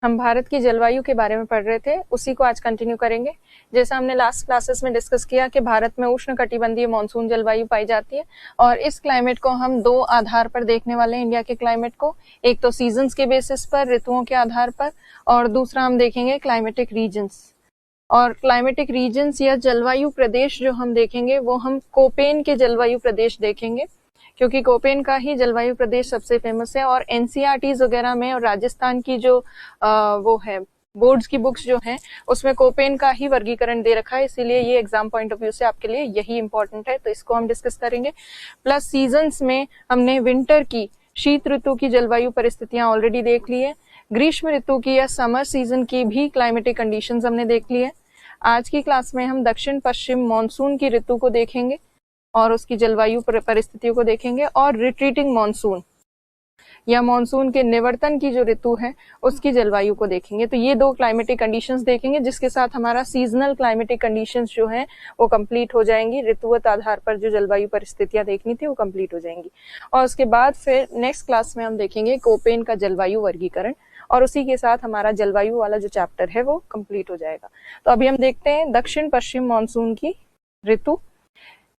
हम भारत की जलवायु के बारे में पढ़ रहे थे, उसी को आज कंटिन्यू करेंगे। जैसा हमने लास्ट क्लासेस में डिस्कस किया कि भारत में उष्णकटिबंधीय मॉनसून जलवायु पाई जाती है और इस क्लाइमेट को हम दो आधार पर देखने वाले हैं इंडिया के क्लाइमेट को। एक तो सीजन्स के बेसिस पर, ऋतुओं के आधार पर, और दूसरा हम देखेंगे क्लाइमेटिक रीजन्स। और क्लाइमेटिक रीजन्स या जलवायु प्रदेश जो हम देखेंगे वो हम कोपेन के जलवायु प्रदेश देखेंगे, क्योंकि कोपेन का ही जलवायु प्रदेश सबसे फेमस है। और एनसीईआरटीज वगैरह में और राजस्थान की जो वो है बोर्ड्स की बुक्स जो हैं उसमें कोपेन का ही वर्गीकरण दे रखा है, इसीलिए ये एग्जाम पॉइंट ऑफ व्यू से आपके लिए यही इंपॉर्टेंट है, तो इसको हम डिस्कस करेंगे। प्लस सीजन्स में हमने विंटर की, शीत ऋतु की जलवायु परिस्थितियां ऑलरेडी देख ली है। ग्रीष्म ऋतु की या समर सीजन की भी क्लाइमेटिक कंडीशंस हमने देख ली है। आज की क्लास में हम दक्षिण पश्चिम मानसून की ऋतु को देखेंगे और उसकी जलवायु परिस्थितियों को देखेंगे, और रिट्रीटिंग मानसून या मानसून के निवर्तन की जो ऋतु है उसकी जलवायु को देखेंगे। तो ये दो क्लाइमेटिक कंडीशंस देखेंगे, जिसके साथ हमारा सीजनल क्लाइमेटिक कंडीशंस जो है वो कंप्लीट हो जाएंगी। ऋतुगत आधार पर जो जलवायु परिस्थितियां देखनी थी वो कंप्लीट हो जाएंगी। और उसके बाद फिर नेक्स्ट क्लास में हम देखेंगे कोपेन का जलवायु वर्गीकरण, और उसी के साथ हमारा जलवायु वाला जो चैप्टर है वो कंप्लीट हो जाएगा। तो अभी हम देखते हैं दक्षिण पश्चिम मानसून की ऋतु।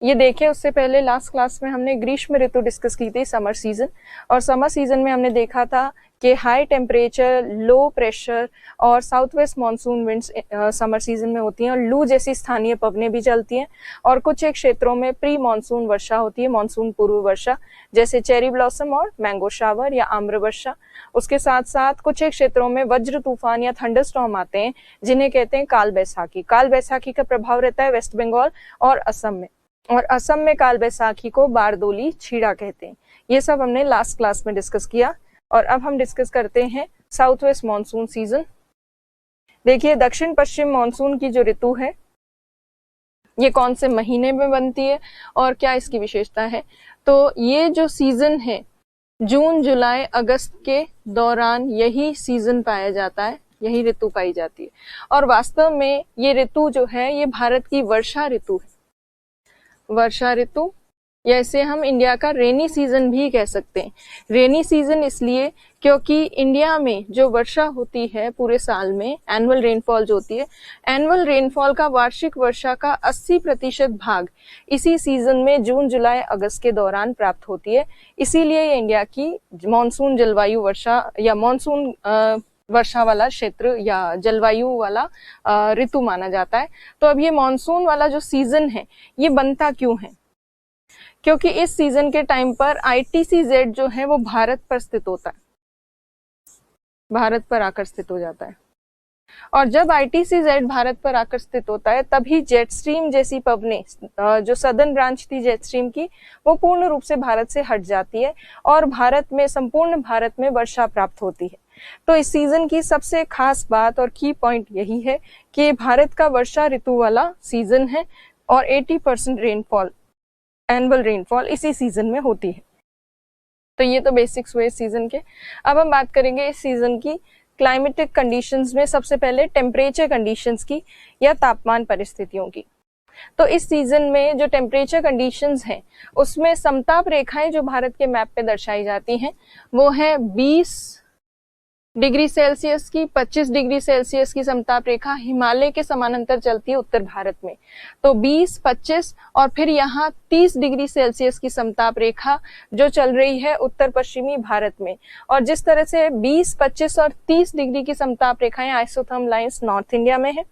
ये देखें, उससे पहले लास्ट क्लास में हमने ग्रीष्म ऋतु डिस्कस की थी, समर सीजन। और समर सीजन में हमने देखा था कि हाई टेम्परेचर, लो प्रेशर और south west monsoon winds summer season में होती हैं, और लू जैसी स्थानीय पवनें भी चलती हैं। और कुछ एक क्षेत्रों में प्री मानसून वर्षा होती है, मानसून पूर्व वर्षा, जैसे चेरी ब्लॉसम और मैंगो शावर या आम्र वर्षा। उसके साथ साथ कुछ एक क्षेत्रों में वज्र तूफान या थंडरस्टॉर्म आते हैं, जिन्हें कहते हैं काल बैसाखी। काल बैसाखी का प्रभाव रहता है वेस्ट बंगाल और असम में, और असम में काल बैसाखी को बारदोली छीड़ा कहते हैं। ये सब हमने लास्ट क्लास में डिस्कस किया। और अब हम डिस्कस करते हैं साउथ वेस्ट मानसून सीजन। देखिए, दक्षिण पश्चिम मानसून की जो ऋतु है ये कौन से महीने में बनती है और क्या इसकी विशेषता है। तो ये जो सीजन है जून, जुलाई, अगस्त के दौरान यही सीजन पाया जाता है, यही ऋतु पाई जाती है। और वास्तव में ये ऋतु जो है ये भारत की वर्षा ऋतु है। वर्षा ऋतु, या इसे हम इंडिया का रेनी सीजन भी कह सकते हैं। रेनी सीजन इसलिए क्योंकि इंडिया में जो वर्षा होती है पूरे साल में, एनुअल रेनफॉल जो होती है, एनुअल रेनफॉल का वार्षिक वर्षा का 80% भाग इसी सीजन में जून, जुलाई, अगस्त के दौरान प्राप्त होती है। इसीलिए ये इंडिया की मानसून जलवायु वर्षा या मानसून वर्षा वाला क्षेत्र या जलवायु वाला ऋतु माना जाता है। तो अब ये मानसून वाला जो सीजन है ये बनता क्यों है? क्योंकि इस सीजन के टाइम पर ITCZ जो है वो भारत पर स्थित होता है, भारत पर आकर स्थित हो जाता है। और जब ITCZ भारत पर आकर स्थित होता है तभी जेट स्ट्रीम जैसी पवनें, जो सदर्न ब्रांच थी जेट स्ट्रीम की, वो पूर्ण रूप से भारत से हट जाती है और भारत में, संपूर्ण भारत में वर्षा प्राप्त होती है। तो इस सीजन की सबसे खास बात और की पॉइंट यही है कि भारत का वर्षा ऋतु वाला सीजन है और 80% रेनफॉल, एनुअल रेनफॉल इसी सीजन में होती है। तो ये तो बेसिक्स हुए इस सीजन के। अब हम बात करेंगे इस सीजन की क्लाइमेटिक कंडीशंस में सबसे पहले टेम्परेचर कंडीशंस की या तापमान परिस्थितियों की। तो इस सीजन में जो टेम्परेचर कंडीशंस हैं उसमें समताप रेखाएं जो भारत के मैप पे दर्शाई जाती हैं वो है 20 डिग्री सेल्सियस की, 25 डिग्री सेल्सियस की समताप रेखा हिमालय के समानांतर चलती है उत्तर भारत में। तो 20, 25 और फिर यहाँ 30 डिग्री सेल्सियस की समताप रेखा जो चल रही है उत्तर पश्चिमी भारत में। और जिस तरह से 20, 25 और 30 डिग्री की समताप रेखाएं आइसोथर्म लाइंस नॉर्थ इंडिया में है,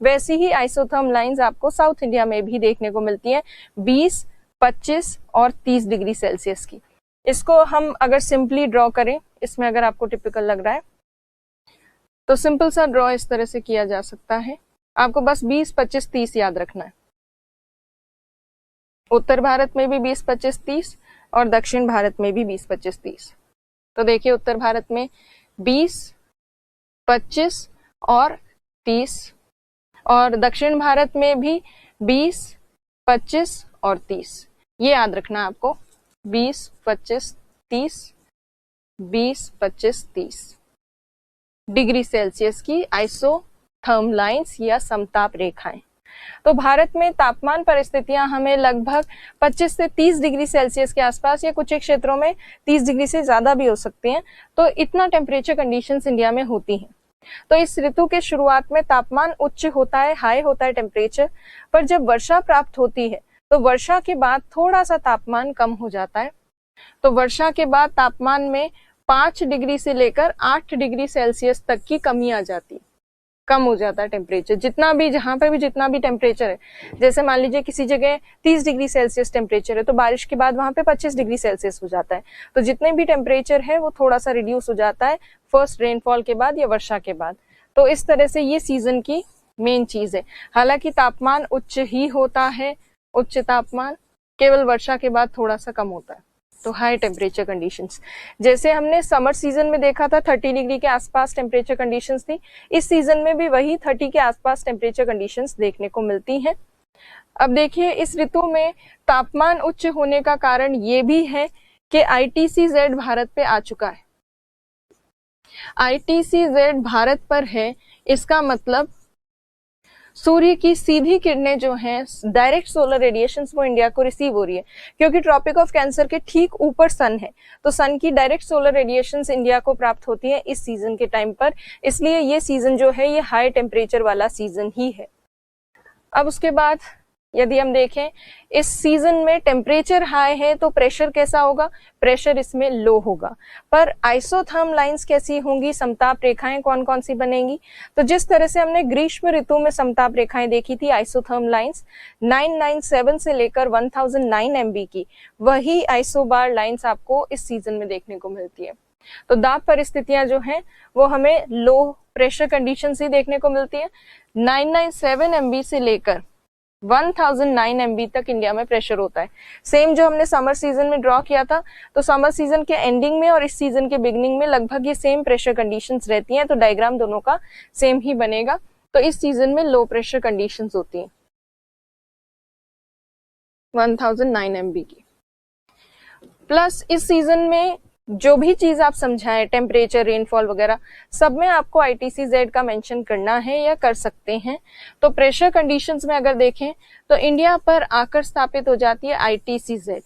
वैसी ही आइसोथर्म लाइंस आपको साउथ इंडिया में भी देखने को मिलती है 20, 25 और 30 डिग्री सेल्सियस की। इसको हम अगर सिंपली ड्रॉ करें, इसमें अगर आपको टिपिकल लग रहा है तो सिंपल सा ड्रॉ इस तरह से किया जा सकता है। आपको बस 20, 25, 30 याद रखना है। उत्तर भारत में भी 20, 25, 30 और दक्षिण भारत में भी 20, 25, 30। तो देखिए, उत्तर भारत में 20, 25 और 30 और दक्षिण भारत में भी 20, 25 और 30। ये याद रखना आपको, 20, 25, 30, 20, 25, 30 डिग्री सेल्सियस की आइसोथर्म लाइंस या समताप रेखाएं। तो भारत में तापमान परिस्थितियां हमें लगभग 25 से 30 डिग्री सेल्सियस के आसपास या कुछ एक क्षेत्रों में 30 डिग्री से ज्यादा भी हो सकती हैं। तो इतना टेम्परेचर कंडीशंस इंडिया में होती हैं। तो इस ऋतु के शुरुआत में तापमान उच्च होता है, हाई होता है टेम्परेचर, पर जब वर्षा प्राप्त होती है तो वर्षा के बाद थोड़ा सा तापमान कम हो जाता है। तो वर्षा के बाद तापमान में 5 डिग्री से लेकर 8 डिग्री सेल्सियस तक की कमी आ जाती है, कम हो जाता है टेम्परेचर। जितना भी, जहां पर भी जितना भी टेम्परेचर है, जैसे मान लीजिए किसी जगह 30 डिग्री सेल्सियस टेम्परेचर है तो बारिश के बाद वहां पे 25 डिग्री सेल्सियस हो जाता है। तो जितने भी टेम्परेचर है वो थोड़ा सा रिड्यूस हो जाता है फर्स्ट रेनफॉल के बाद या वर्षा के बाद। तो इस तरह से ये सीजन की मेन चीज है। हालांकि तापमान उच्च ही होता है, उच्च तापमान केवल वर्षा के बाद थोड़ा सा कम होता है। तो हाई टेम्परेचर कंडीशंस, जैसे हमने समर सीजन में देखा था 30 डिग्री के आसपास टेम्परेचर कंडीशंस थी, इस सीजन में भी वही 30 के आसपास टेम्परेचर कंडीशंस देखने को मिलती हैं। अब देखिए, इस ऋतु में तापमान उच्च होने का कारण ये भी है कि ITC-Z भारत पे आ चुका है। ITC-Z भारत पर है, इसका मतलब सूर्य की सीधी किरणें जो हैं, डायरेक्ट सोलर रेडिएशंस, वो इंडिया को रिसीव हो रही है, क्योंकि ट्रॉपिक ऑफ कैंसर के ठीक ऊपर सन है, तो सन की डायरेक्ट सोलर रेडिएशंस इंडिया को प्राप्त होती है इस सीजन के टाइम पर। इसलिए ये सीजन जो है ये हाई टेम्परेचर वाला सीजन ही है। अब उसके बाद यदि हम देखें, इस सीजन में टेम्परेचर हाई है तो प्रेशर कैसा होगा, प्रेशर इसमें लो होगा। पर आइसोथर्म लाइंस कैसी होंगी, समताप रेखाएं कौन कौन सी बनेंगी, तो जिस तरह से हमने ग्रीष्म ऋतु में समताप रेखाएं देखी थी, आइसोथर्म लाइंस 997 से लेकर 1009 MB की, वही आइसोबार लाइंस आपको इस सीजन में देखने को मिलती है। तो दाब परिस्थितियां जो हैं वो हमें लो प्रेशर कंडीशन ही देखने को मिलती है। 997 MB से लेकर 1009 MB तक इंडिया में प्रेशर होता है। सेम जो हमने समर सीजन में ड्रॉ किया था, तो समर सीजन के एंडिंग में और इस सीजन के बिगनिंग में लगभग ये सेम प्रेशर कंडीशंस रहती हैं, तो डायग्राम दोनों का सेम ही बनेगा। तो इस सीजन में लो प्रेशर कंडीशंस होती हैं 1009 MB की। प्लस इस सीजन में जो भी चीज आप समझाएं, टेम्परेचर, रेनफॉल वगैरह, सब में आपको ITC-Z का मेंशन करना है या कर सकते हैं। तो प्रेशर कंडीशंस में अगर देखें तो इंडिया पर आकर स्थापित हो जाती है ITC-Z।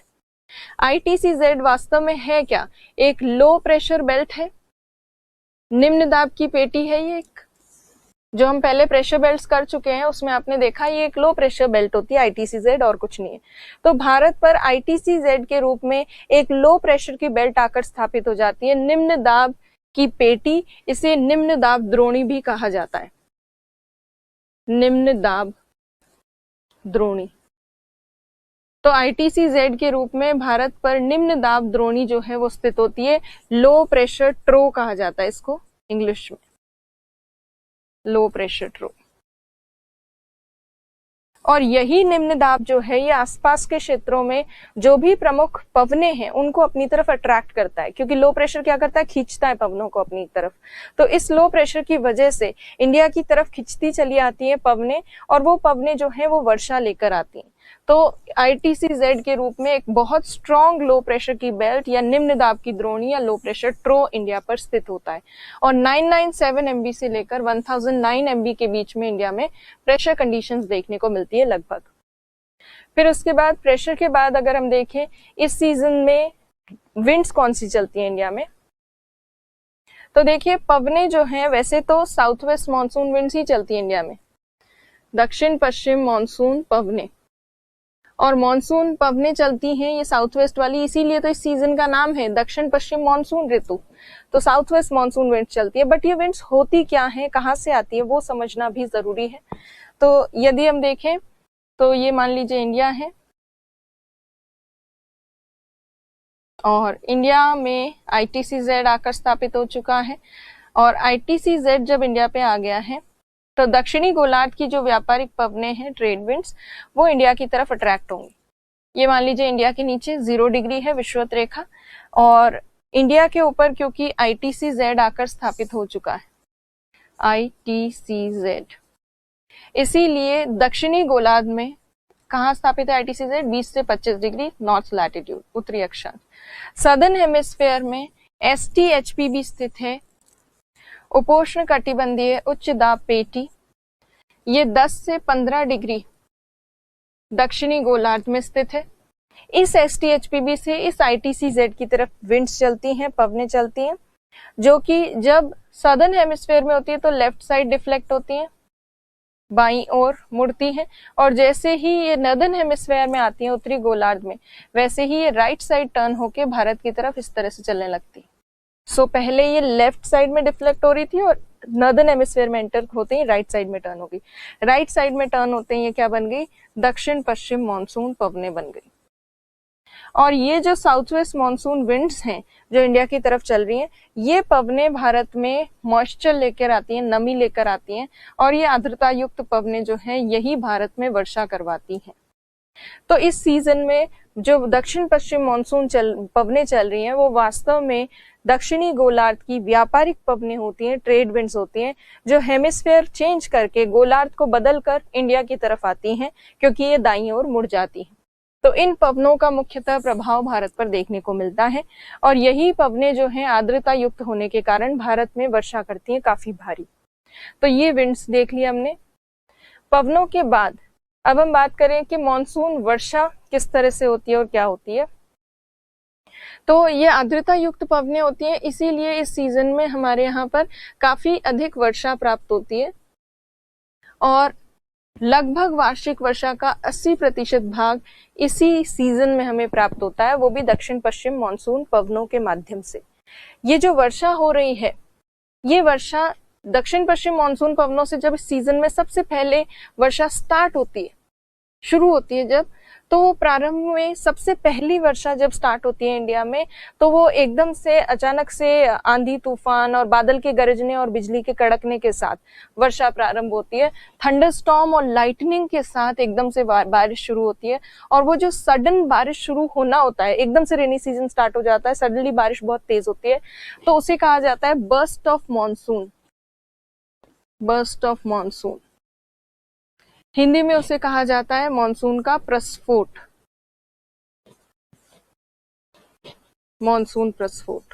ITC-Z वास्तव में है क्या, एक लो प्रेशर बेल्ट है, निम्न दाब की पेटी है। ये एक, जो हम पहले प्रेशर बेल्ट्स कर चुके हैं उसमें आपने देखा ये एक लो प्रेशर बेल्ट होती है ITC-Z, और कुछ नहीं है। तो भारत पर ITC-Z के रूप में एक लो प्रेशर की बेल्ट आकर स्थापित हो जाती है, निम्न दाब की पेटी, इसे निम्न दाब द्रोणी भी कहा जाता है, निम्न दाब द्रोणी। तो ITC-Z के रूप में भारत पर निम्न दाब द्रोणी जो है वो स्थित होती है, लो प्रेशर ट्रो कहा जाता है इसको इंग्लिश में, लो प्रेशर ट्रो। और यही निम्न दाब जो है ये आसपास के क्षेत्रों में जो भी प्रमुख पवनें हैं उनको अपनी तरफ अट्रैक्ट करता है, क्योंकि लो प्रेशर क्या करता है, खींचता है पवनों को अपनी तरफ। तो इस लो प्रेशर की वजह से इंडिया की तरफ खिंचती चली आती है पवनें, और वो पवनें जो है वो वर्षा लेकर आती हैं। तो ITC-Z के रूप में एक बहुत स्ट्रॉन्ग लो प्रेशर की बेल्ट या निम्न दाब की द्रोणी या लो प्रेशर ट्रो इंडिया पर स्थित होता है, और 997 MB से लेकर 1009 MB के बीच में इंडिया में प्रेशर कंडीशंस देखने को मिलती है लगभग। फिर उसके बाद प्रेशर के बाद अगर हम देखें इस सीजन में विंड्स कौन सी चलती है इंडिया में, तो देखिए पवनें जो हैं वैसे तो साउथ वेस्ट मानसून विंड्स ही चलती है इंडिया में, दक्षिण पश्चिम मानसून पवनें, और मानसून पवनें चलती हैं ये साउथ वेस्ट वाली, इसीलिए तो इस सीजन का नाम है दक्षिण पश्चिम मानसून ऋतु। तो साउथ वेस्ट मानसून विंड्स चलती है, बट ये विंड्स होती क्या है, कहाँ से आती है, वो समझना भी जरूरी है। तो यदि हम देखें तो ये मान लीजिए इंडिया है, और इंडिया में ITC-Z आकर स्थापित हो चुका है, और ITC-Z जब इंडिया पे आ गया है तो दक्षिणी गोलार्ध की जो व्यापारिक पवनें हैं, ट्रेड विंड्स, वो इंडिया की तरफ अट्रैक्ट होंगी। ये मान लीजिए इंडिया के नीचे 0 डिग्री है विषुवत रेखा, और इंडिया के ऊपर क्योंकि ITC-Z आकर स्थापित हो चुका है, ITC-Z, इसीलिए दक्षिणी गोलार्ध में कहाँ स्थापित है ITC-Z, 20 से 25 डिग्री नॉर्थ लैटिट्यूड, उत्तरी अक्षांश। सदर्न हेमिस्फेयर में STHPB स्थित है, उपोष्ण कटिबंधीय उच्च दाब पेटी, ये 10 से 15 डिग्री दक्षिणी गोलार्ध में स्थित है। इस STHPB से इस ITC-Z की तरफ विंड्स चलती हैं, पवनें चलती हैं, जो कि जब सदर्न हेमिस्फेयर में होती है तो लेफ्ट साइड डिफ्लेक्ट होती है, बाईं ओर मुड़ती हैं, और जैसे ही ये नॉर्दर्न हेमिस्फेयर में आती हैं उत्तरी गोलार्ध में, वैसे ही ये राइट साइड टर्न होके भारत की तरफ इस तरह से चलने लगती है। सो पहले ये लेफ्ट साइड में डिफ्लेक्ट हो रही थी और नॉर्दर्न हेमिस्फेयर में एंटर होते ही राइट साइड में टर्न हो गई। राइट साइड में टर्न होते ही ये क्या बन गई, दक्षिण पश्चिम मानसून पवनें बन गई। और ये जो साउथ वेस्ट मानसून विंड्स हैं जो इंडिया की तरफ चल रही हैं, ये पवनें भारत में मॉइस्चर लेकर आती हैं, नमी लेकर आती हैं, और ये आर्द्रता युक्त पवनें जो हैं यही भारत में वर्षा करवाती हैं। तो इस सीजन में जो दक्षिण पश्चिम मानसून पवनें चल रही हैं वो वास्तव में दक्षिणी गोलार्ध की व्यापारिक पवनें होती हैं, ट्रेड विंड्स होती हैं, जो हेमिस्फेयर चेंज करके गोलार्ध को बदलकर इंडिया की तरफ आती हैं, क्योंकि ये दाईं ओर मुड़ जाती हैं। तो इन पवनों का मुख्यतः प्रभाव भारत पर देखने को मिलता है, और यही पवनें जो हैं आर्द्रता युक्त होने के कारण भारत में वर्षा करती हैं काफी भारी। तो ये विंड्स देख लिया हमने। पवनों के बाद अब हम बात करें कि मॉनसून वर्षा किस तरह से होती है और क्या होती है। तो ये आर्द्रता युक्त पवनें होती हैं, इसीलिए इस सीजन में हमारे यहाँ पर काफी अधिक वर्षा प्राप्त होती है, और लगभग वार्षिक वर्षा का 80% भाग इसी सीजन में हमें प्राप्त होता है, वो भी दक्षिण पश्चिम मानसून पवनों के माध्यम से। ये जो वर्षा हो रही है, ये वर्षा दक्षिण पश्चिम मानसून पवनों से जब इस सीजन में सबसे पहले वर्षा स्टार्ट होती है, शुरू होती है जब, तो प्रारंभ में सबसे पहली वर्षा जब स्टार्ट होती है इंडिया में, तो वो एकदम से अचानक से आंधी तूफान और बादल के गरजने और बिजली के कड़कने के साथ वर्षा प्रारंभ होती है। थंडरस्टॉर्म और लाइटनिंग के साथ एकदम से बारिश शुरू होती है, और वो जो सडन बारिश शुरू होना होता है, एकदम से रेनी सीजन स्टार्ट हो जाता है, सडनली बारिश बहुत तेज होती है, तो उसे कहा जाता है burst of monsoon. Burst of monsoon, Hindi में उसे कहा जाता है मॉनसून का प्रस्फोट, मॉनसून प्रस्फोट।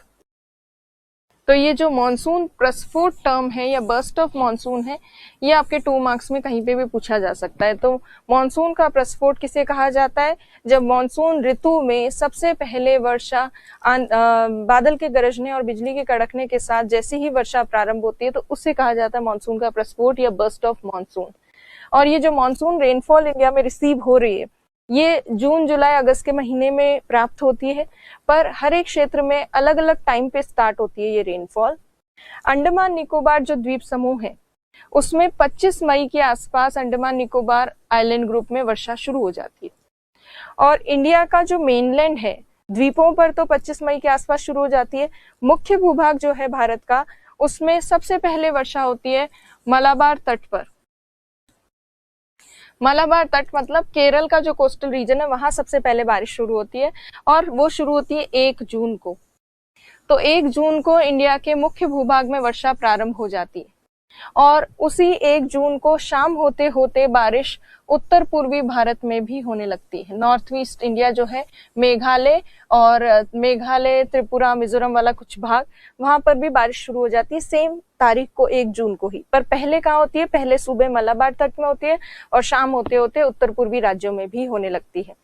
तो ये जो मॉनसून प्रस्फोट टर्म है या बर्स्ट ऑफ मॉनसून है, ये आपके 2 मार्क्स में कहीं पे भी पूछा जा सकता है। तो मॉनसून का प्रस्फोट किसे कहा जाता है, जब मॉनसून ऋतु में सबसे पहले वर्षा बादल के गरजने और बिजली के कड़कने के साथ जैसे ही वर्षा प्रारंभ होती है, तो उसे कहा जाता है मॉनसून का प्रस्फोट या बर्स्ट ऑफ मॉनसून। और ये जो मॉनसून रेनफॉल इंडिया में रिसीव हो रही है, ये जून जुलाई अगस्त के महीने में प्राप्त होती है, पर हर एक क्षेत्र में अलग अलग टाइम पे स्टार्ट होती है ये रेनफॉल। अंडमान निकोबार जो द्वीप समूह है, उसमें 25 मई के आसपास अंडमान निकोबार आइलैंड ग्रुप में वर्षा शुरू हो जाती है। और इंडिया का जो मेनलैंड है, द्वीपों पर तो 25 मई के आसपास शुरू हो जाती है। मुख्य भूभाग जो है भारत का, उसमें सबसे पहले वर्षा होती है मलाबार तट पर। मलाबार तट मतलब केरल का जो कोस्टल रीजन है, वहां सबसे पहले बारिश शुरू होती है, और वो शुरू होती है 1 जून को। तो 1 जून को इंडिया के मुख्य भूभाग में वर्षा प्रारंभ हो जाती है, और उसी 1 जून को शाम होते होते बारिश उत्तर पूर्वी भारत में भी होने लगती है। नॉर्थ ईस्ट इंडिया जो है, मेघालय त्रिपुरा मिजोरम वाला कुछ भाग, वहां पर भी बारिश शुरू हो जाती है सेम तारीख को, 1 जून को ही। पर पहले कहाँ होती है, पहले सुबह मलाबार तट में होती है, और शाम होते होते उत्तर पूर्वी राज्यों में भी होने लगती है।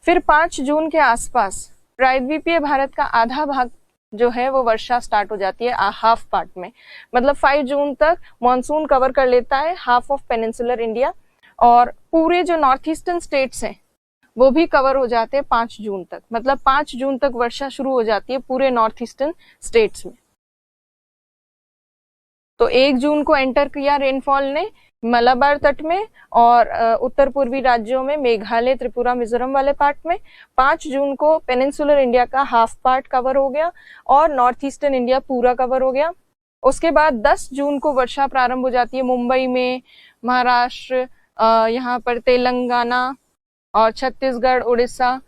फिर 5 जून के आसपास प्रायद्वीपीय भारत का आधा भाग जो है वो वर्षा स्टार्ट हो जाती है हाफ पार्ट में। मतलब 5 जून तक मॉनसून कवर कर लेता है हाफ ऑफ पेनिनसुलर इंडिया, और पूरे जो नॉर्थ ईस्टर्न स्टेट्स हैं वो भी कवर हो जाते हैं 5 जून तक। मतलब 5 जून तक वर्षा शुरू हो जाती है पूरे नॉर्थ ईस्टर्न स्टेट्स में। तो 1 जून को एंटर किया रेनफॉल ने मलाबार तट में और उत्तर पूर्वी राज्यों में, मेघालय त्रिपुरा मिजोरम वाले पार्ट में। 5 जून को पेनिनसुलर इंडिया का हाफ पार्ट कवर हो गया, और नॉर्थ ईस्टर्न इंडिया पूरा कवर हो गया। उसके बाद 10 जून को वर्षा प्रारंभ हो जाती है मुंबई में, महाराष्ट्र, यहाँ पर तेलंगाना और छत्तीसगढ़, उड़ीसा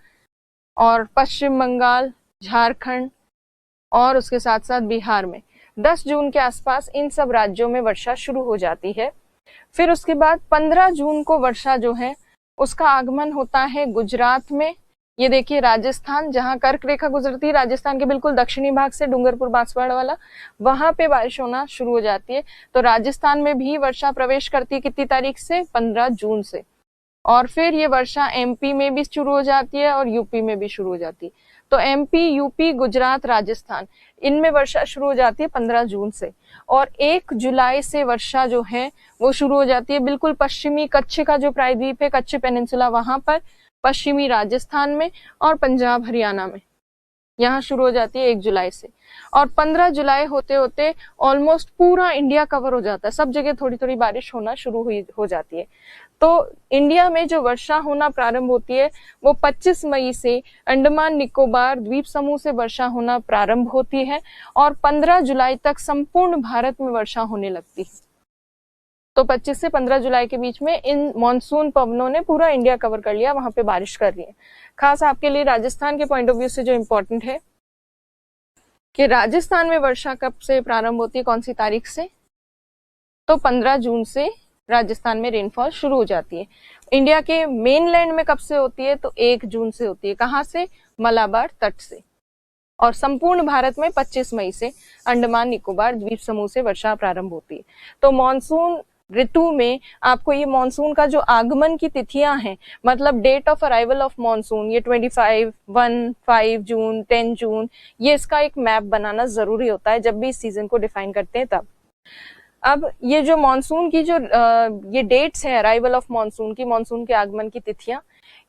और पश्चिम बंगाल, झारखंड और उसके साथ साथ बिहार में 10 जून के आसपास इन सब राज्यों में वर्षा शुरू हो जाती है। फिर उसके बाद 15 जून को वर्षा जो है उसका आगमन होता है गुजरात में। ये देखिए राजस्थान, जहां कर्क रेखा गुजरती है, राजस्थान के बिल्कुल दक्षिणी भाग से डूंगरपुर बांसवाड़ा वाला, वहां पे बारिश होना शुरू हो जाती है। तो राजस्थान में भी वर्षा प्रवेश करती है कितनी तारीख से, 15 जून से। और फिर ये वर्षा एमपी में भी शुरू हो जाती है और यूपी में भी शुरू हो जाती है। तो एमपी, यूपी, गुजरात, राजस्थान, इनमें वर्षा शुरू हो जाती है 15 जून से, और 1 जुलाई से वर्षा जो है वो शुरू हो जाती है बिल्कुल पश्चिमी कच्छ का जो प्रायद्वीप है, कच्छ पेनिनसुला, वहां पर, पश्चिमी राजस्थान में और पंजाब हरियाणा में, यहाँ शुरू हो जाती है 1 जुलाई से। और 15 जुलाई होते होते ऑलमोस्ट पूरा इंडिया कवर हो जाता है, सब जगह थोड़ी थोड़ी बारिश होना शुरू हो जाती है। तो इंडिया में जो वर्षा होना प्रारंभ होती है वो 25 मई से अंडमान निकोबार द्वीप समूह से वर्षा होना प्रारंभ होती है और 15 जुलाई तक संपूर्ण भारत में वर्षा होने लगती है। तो 25 से 15 जुलाई के बीच में इन मॉनसून पवनों ने पूरा इंडिया कवर कर लिया, वहां पे बारिश कर रही है। खास आपके लिए राजस्थान के पॉइंट ऑफ व्यू से जो इम्पोर्टेंट है कि राजस्थान में वर्षा कब से प्रारंभ होती है, कौन सी तारीख से, तो 15 जून से राजस्थान में रेनफॉल शुरू हो जाती है। इंडिया के मेनलैंड में कब से होती है, तो 1 जून से होती है। कहां से, मलाबार तट से। और संपूर्ण भारत में 25 मई से अंडमान निकोबार द्वीप समूह से वर्षा प्रारंभ होती है। तो मॉनसून ऋतु में आपको ये मॉनसून का जो आगमन की तिथियां हैं, मतलब date of arrival of monsoon, ये 25, 1, 5 जून, 10 जून, ये इसका एक मैप बनाना जरूरी होता है जब भी इस सीजन को डिफाइन करते हैं तब। अब ये जो मॉनसून की जो ये डेट्स है अराइवल ऑफ मॉनसून की, मॉनसून के आगमन की तिथियां,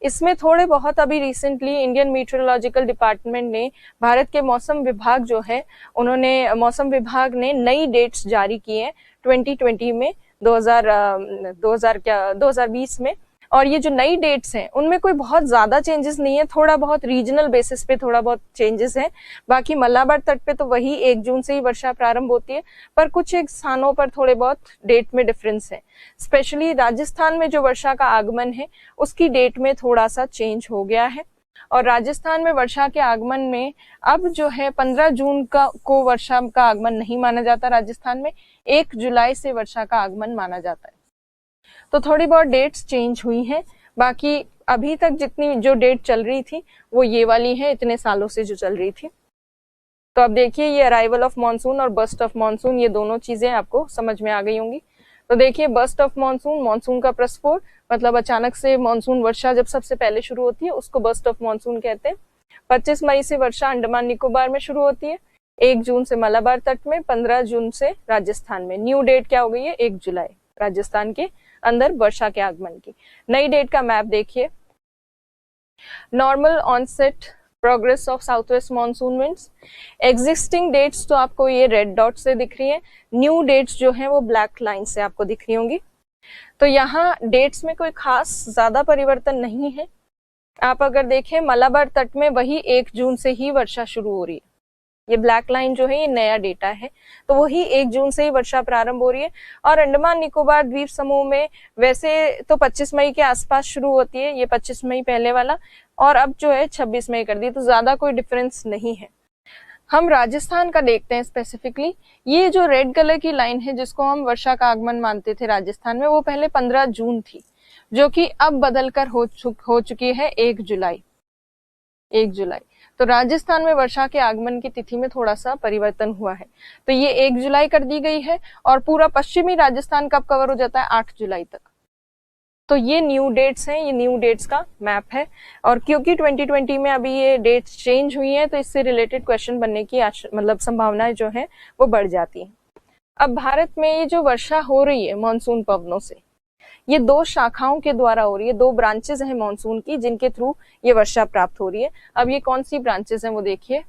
इसमें थोड़े बहुत अभी रिसेंटली इंडियन मीटरोलॉजिकल डिपार्टमेंट ने, भारत के मौसम विभाग जो है, उन्होंने, मौसम विभाग ने नई डेट्स जारी की हैं 2020 में, 2020 में। और ये जो नई डेट्स हैं उनमें कोई बहुत ज्यादा चेंजेस नहीं है, थोड़ा बहुत रीजनल बेसिस पे थोड़ा बहुत चेंजेस है। बाकी मलाबार तट पे तो वही 1 जून से ही वर्षा प्रारंभ होती है, पर कुछ एक स्थानों पर थोड़े बहुत डेट में डिफरेंस है। स्पेशली राजस्थान में जो वर्षा का आगमन है उसकी डेट में थोड़ा सा चेंज हो गया है। और राजस्थान में वर्षा के आगमन में अब जो है 15 जून को वर्षा का आगमन नहीं माना जाता राजस्थान में, 1 जुलाई से वर्षा का आगमन माना जाता है। तो थोड़ी बहुत डेट्स चेंज हुई हैं, बाकी अभी तक जितनी जो डेट चल रही थी वो ये वाली है, इतने सालों से जो चल रही थी। तो अब देखिए ये अराइवल ऑफ मॉनसून और बर्स्ट ऑफ मॉनसून, ये दोनों चीजें आपको समझ में आ गई होंगी। तो देखिए बर्स्ट ऑफ मॉनसून, मॉनसून का प्रस्फोट, मतलब अचानक से मॉनसून वर्षा जब सबसे पहले शुरू होती है उसको बर्स्ट ऑफ मॉनसून कहते हैं। 25 मई से वर्षा अंडमान निकोबार में शुरू होती है, 1 जून से मलाबार तट में, 15 जून से राजस्थान में। न्यू डेट क्या हो गई है, 1 जुलाई, राजस्थान के अंदर वर्षा के आगमन की। नई डेट का मैप देखिए, normal onset progress of south west monsoon winds, existing dates तो आपको ये रेड डॉट से दिख रही है, न्यू डेट्स जो है वो ब्लैक लाइन से आपको दिख रही होंगी। तो यहाँ डेट्स में कोई खास ज्यादा परिवर्तन नहीं है। आप अगर देखें मलाबार तट में वही 1 जून से ही वर्षा शुरू हो रही है, ये ब्लैक लाइन जो है ये नया डेटा है, तो वही 1 जून से ही वर्षा प्रारंभ हो रही है। और अंडमान निकोबार द्वीप समूह में वैसे तो 25 मई के आसपास शुरू होती है, ये 25 मई पहले वाला, और अब जो है 26 मई कर दी, तो ज्यादा कोई डिफरेंस नहीं है। हम राजस्थान का देखते हैं स्पेसिफिकली, ये जो रेड कलर की लाइन है जिसको हम वर्षा का आगमन मानते थे राजस्थान में, वो पहले 15 जून थी, जो कि अब बदलकर हो चुकी है 1 जुलाई। 1 जुलाई, तो राजस्थान में वर्षा के आगमन की तिथि में थोड़ा सा परिवर्तन हुआ है, तो ये 1 जुलाई कर दी गई है। और पूरा पश्चिमी राजस्थान कब कवर हो जाता है, 8 जुलाई तक। तो ये न्यू डेट्स हैं, ये न्यू डेट्स का मैप है। और क्योंकि 2020 में अभी ये डेट्स चेंज हुई हैं, तो इससे रिलेटेड क्वेश्चन बनने की मतलब संभावनाएं जो है वो बढ़ जाती है। अब भारत में ये जो वर्षा हो रही है मॉनसून पवनों से, ये 2 शाखाओं के द्वारा हो रही है, 2 ब्रांचेस हैं मॉनसून की जिनके थ्रू ये वर्षा प्राप्त हो रही है। अब ये कौन सी ब्रांचेस हैं वो देखिए,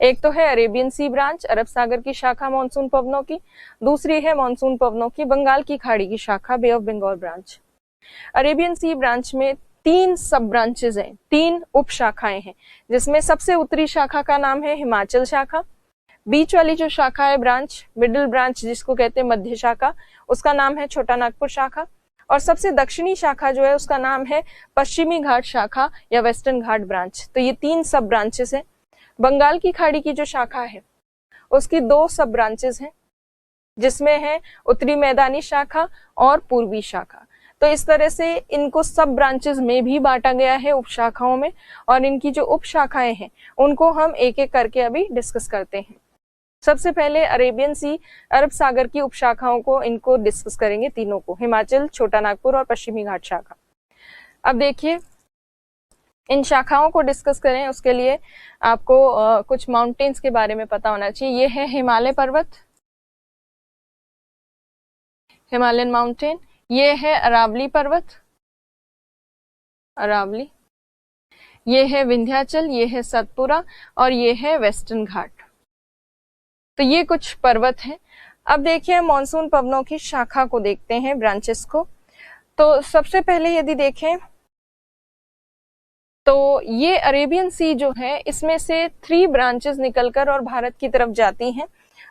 एक तो है अरेबियन सी ब्रांच, अरब सागर की शाखा मॉनसून पवनों की, दूसरी है मॉनसून पवनों की बंगाल की खाड़ी की शाखा, bay of Bengal branch. Arabian sea branch में 3 सब ब्रांचेस हैं, 3 उप शाखाएं हैं, जिसमें सबसे उत्तरी शाखा का नाम है हिमाचल शाखा, बीच वाली जो शाखा है ब्रांच, मिडिल ब्रांच जिसको कहते हैं मध्य शाखा, उसका नाम है छोटा नागपुर शाखा, और सबसे दक्षिणी शाखा जो है उसका नाम है पश्चिमी घाट शाखा या वेस्टर्न घाट ब्रांच। तो ये 3 सब ब्रांचेस हैं। बंगाल की खाड़ी की जो शाखा है उसकी 2 सब ब्रांचेस हैं, जिसमें है उत्तरी मैदानी शाखा और पूर्वी शाखा। तो इस तरह से इनको सब ब्रांचेस में भी बांटा गया है, उप शाखाओं में, और इनकी जो उप शाखाएं हैं उनको हम एक एक करके अभी डिस्कस करते हैं। सबसे पहले अरेबियन सी, अरब सागर की उपशाखाओं को, इनको डिस्कस करेंगे तीनों को, हिमाचल, छोटा नागपुर और पश्चिमी घाट शाखा। अब देखिए इन शाखाओं को डिस्कस करें उसके लिए आपको कुछ माउंटेन्स के बारे में पता होना चाहिए। ये है हिमालय पर्वत, हिमालयन माउंटेन। ये है अरावली पर्वत, अरावली। ये है विंध्याचल, ये है सतपुरा और ये है वेस्टर्न घाट। तो ये कुछ पर्वत हैं। अब देखिए मॉनसून पवनों की शाखा को देखते हैं, ब्रांचेस को। तो सबसे पहले यदि देखें तो ये अरेबियन सी जो है इसमें से 3 ब्रांचेस निकलकर और भारत की तरफ जाती हैं,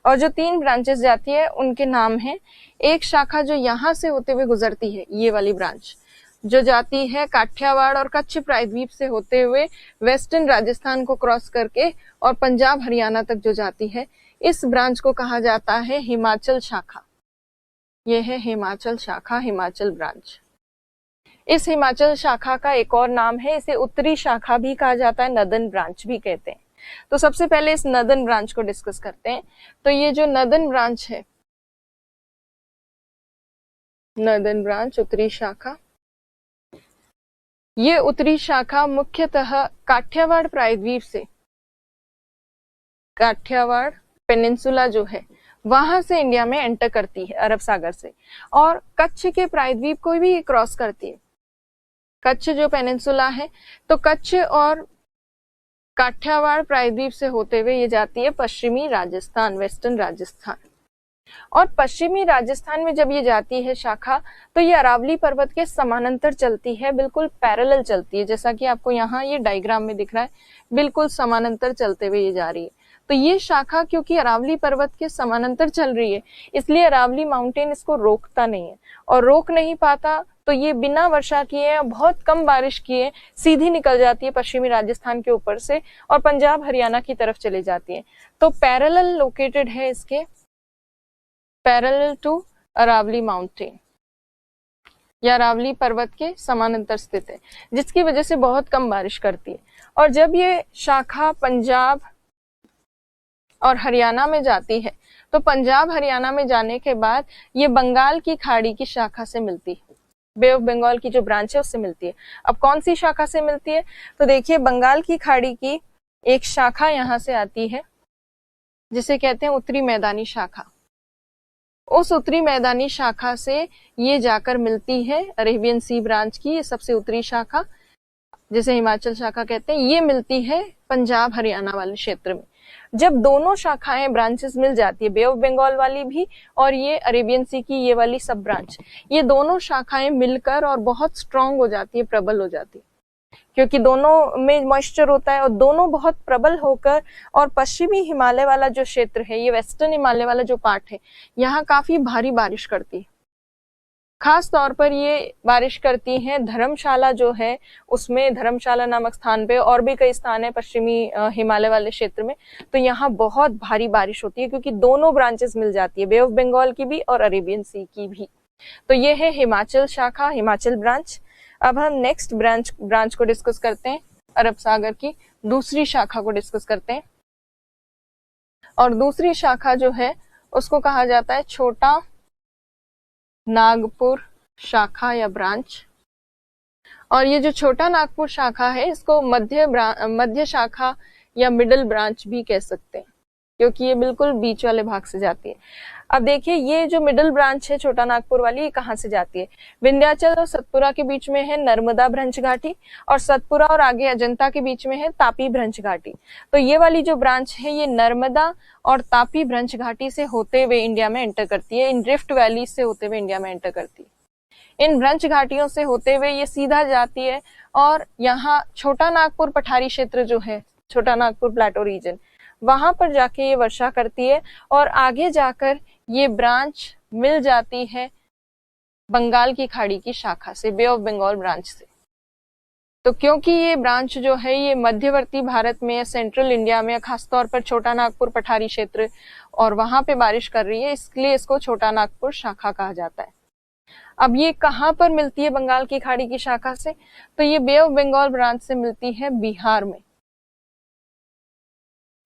और जो 3 ब्रांचेस जाती है उनके नाम हैं। एक शाखा जो यहाँ से होते हुए गुजरती है, ये वाली ब्रांच जो जाती है काठियावाड़ और कच्छ प्रायद्वीप से होते हुए वेस्टर्न राजस्थान को क्रॉस करके और पंजाब हरियाणा तक जो जाती है, इस ब्रांच को कहा जाता है हिमाचल शाखा। ये है हिमाचल शाखा, हिमाचल ब्रांच। इस हिमाचल शाखा का एक और नाम है, इसे उत्तरी शाखा भी कहा जाता है, नदन ब्रांच भी कहते हैं। तो सबसे पहले इस नदन ब्रांच को डिस्कस करते हैं। तो ये जो नदन ब्रांच है, नदन ब्रांच उत्तरी शाखा, ये उत्तरी शाखा मुख्यतः काठियावाड़ प्रायद्वीप से, काठियावाड़ पेनिनसुला जो है वहां से इंडिया में एंटर करती है अरब सागर से, और कच्छ के प्रायद्वीप को भी क्रॉस करती है। कच्छ जो पेनिनसुला है, तो कच्छ और काठियावाड़ प्रायद्वीप से होते हुए ये जाती है पश्चिमी राजस्थान, वेस्टर्न राजस्थान। और पश्चिमी राजस्थान में जब ये जाती है शाखा, तो ये अरावली पर्वत के समानांतर चलती है, बिल्कुल पैरेलल चलती है, जैसा कि आपको यहाँ ये डायग्राम में दिख रहा है, बिल्कुल समानांतर चलते हुए ये जा रही है। तो ये शाखा क्योंकि अरावली पर्वत के समानांतर चल रही है, इसलिए अरावली माउंटेन इसको रोकता नहीं है, और रोक नहीं पाता तो ये बिना वर्षा किए, बहुत कम बारिश किए सीधी निकल जाती है पश्चिमी राजस्थान के ऊपर से और पंजाब हरियाणा की तरफ चली जाती है। तो पैरेलल लोकेटेड है इसके, पैरेलल टू अरावली माउंटेन, या अरावली पर्वत के समानांतर स्थित है, जिसकी वजह से बहुत कम बारिश करती है। और जब ये शाखा पंजाब और हरियाणा में जाती है, तो पंजाब हरियाणा में जाने के बाद ये बंगाल की खाड़ी की शाखा से मिलती है, बे ऑफ बंगाल की जो ब्रांच है उससे मिलती है। अब कौन सी शाखा से मिलती है, तो देखिए बंगाल की खाड़ी की एक शाखा यहाँ से आती है जिसे कहते हैं उत्तरी मैदानी शाखा। उस उत्तरी मैदानी शाखा से ये जाकर मिलती है अरेबियन सी ब्रांच की, ये सबसे उत्तरी शाखा जिसे हिमाचल शाखा कहते हैं, ये मिलती है पंजाब हरियाणा वाले क्षेत्र में। जब दोनों शाखाएं ब्रांचेस मिल जाती है, बे ऑफ बंगाल वाली भी और ये अरेबियन सी की ये वाली सब ब्रांच, ये दोनों शाखाएं मिलकर और बहुत स्ट्रांग हो जाती है, प्रबल हो जाती है, क्योंकि दोनों में मॉइस्चर होता है और दोनों बहुत प्रबल होकर, और पश्चिमी हिमालय वाला जो क्षेत्र है, ये वेस्टर्न हिमालय वाला जो पार्ट है, यहाँ काफी भारी बारिश करती है। खास तौर पर ये बारिश करती है धर्मशाला जो है उसमें, धर्मशाला नामक स्थान पे, और भी कई स्थान है पश्चिमी हिमालय वाले क्षेत्र में। तो यहाँ बहुत भारी बारिश होती है क्योंकि दोनों ब्रांचेस मिल जाती है, बे ऑफ बंगाल की भी और अरेबियन सी की भी। तो ये है हिमाचल शाखा, हिमाचल ब्रांच। अब हम नेक्स्ट ब्रांच को डिस्कस करते हैं, अरब सागर की दूसरी शाखा को डिस्कस करते हैं। और दूसरी शाखा जो है उसको कहा जाता है छोटा नागपुर शाखा या ब्रांच। और ये जो छोटा नागपुर शाखा है इसको मध्य शाखा या मिडिल ब्रांच भी कह सकते हैं, क्योंकि ये बिल्कुल बीच वाले भाग से जाती है। अब देखिए ये जो मिडिल ब्रांच है छोटा नागपुर वाली, ये कहाँ से जाती है, विंध्याचल और सतपुरा के बीच में है नर्मदा भ्रंश घाटी, और सतपुरा और आगे अजंता के बीच में है तापी भ्रंश घाटी। तो ये वाली जो ब्रांच है ये नर्मदा और तापी भ्रंश घाटी से होते हुए इंडिया में एंटर करती है, इन रिफ्ट वैली से होते हुए इंडिया में एंटर करती है। इन भ्रंश घाटियों से होते हुए ये सीधा जाती है और यहाँ छोटा नागपुर पठारी क्षेत्र जो है, छोटा नागपुर प्लेटो रीजन, वहां पर जाके ये वर्षा करती है, और आगे जाकर ये ब्रांच मिल जाती है बंगाल की खाड़ी की शाखा से, बे ऑफ बंगाल ब्रांच से। तो क्योंकि ये ब्रांच जो है ये मध्यवर्ती भारत में, सेंट्रल इंडिया में, खासतौर पर छोटा नागपुर पठारी क्षेत्र और वहां पे बारिश कर रही है, इसलिए इसको छोटा नागपुर शाखा कहा जाता है। अब ये कहाँ पर मिलती है बंगाल की खाड़ी की शाखा से, तो ये बे ऑफ बंगाल ब्रांच से मिलती है बिहार में।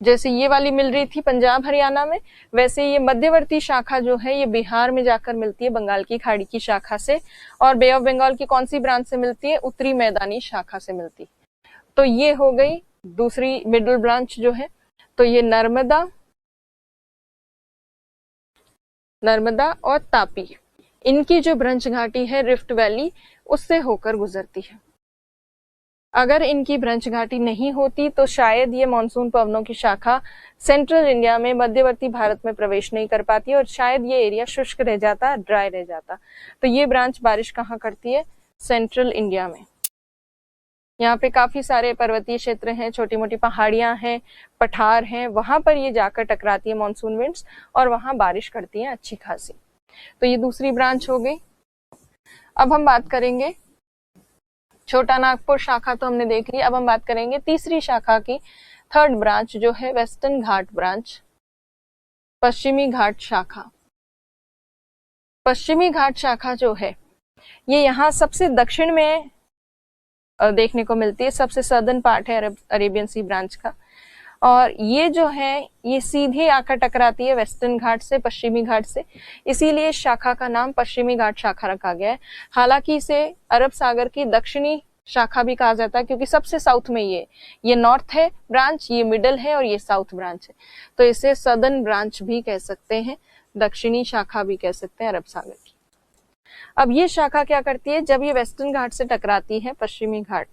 जैसे ये वाली मिल रही थी पंजाब हरियाणा में, वैसे ये मध्यवर्ती शाखा जो है ये बिहार में जाकर मिलती है बंगाल की खाड़ी की शाखा से। और बे ऑफ बंगाल की कौन सी ब्रांच से मिलती है, उत्तरी मैदानी शाखा से मिलती है। तो ये हो गई दूसरी मिडिल ब्रांच जो है। तो ये नर्मदा और तापी, इनकी जो ब्रंच घाटी है रिफ्ट वैली उससे होकर गुजरती है। अगर इनकी ब्रंच घाटी नहीं होती तो शायद ये मानसून पवनों की शाखा सेंट्रल इंडिया में मध्यवर्ती भारत में प्रवेश नहीं कर पाती और शायद ये एरिया शुष्क रह जाता, ड्राई रह जाता। तो ये ब्रांच बारिश कहाँ करती है? सेंट्रल इंडिया में। यहाँ पे काफी सारे पर्वतीय क्षेत्र हैं, छोटी मोटी पहाड़ियां हैं, पठार हैं, वहां पर ये जाकर टकराती है मानसून विंड्स और वहां बारिश करती है अच्छी खासी। तो ये दूसरी ब्रांच हो गई। अब हम बात करेंगे छोटा नागपुर शाखा तो हमने देख ली। अब हम बात करेंगे तीसरी शाखा की, थर्ड ब्रांच जो है वेस्टर्न घाट ब्रांच, पश्चिमी घाट शाखा। पश्चिमी घाट शाखा जो है ये यहाँ सबसे दक्षिण में देखने को मिलती है, सबसे सदर्न पार्ट है अरेबियन सी ब्रांच का। और ये जो है ये सीधे आकर टकराती है वेस्टर्न घाट से, पश्चिमी घाट से, इसीलिए शाखा का नाम पश्चिमी घाट शाखा रखा गया है। हालांकि इसे अरब सागर की दक्षिणी शाखा भी कहा जाता है क्योंकि सबसे साउथ में ये नॉर्थ है ब्रांच, ये मिडल है और ये साउथ ब्रांच है, तो इसे सदर्न ब्रांच भी कह सकते हैं, दक्षिणी शाखा भी कह सकते हैं अरब सागर की। अब ये शाखा क्या करती है, जब ये वेस्टर्न घाट से टकराती है पश्चिमी घाट,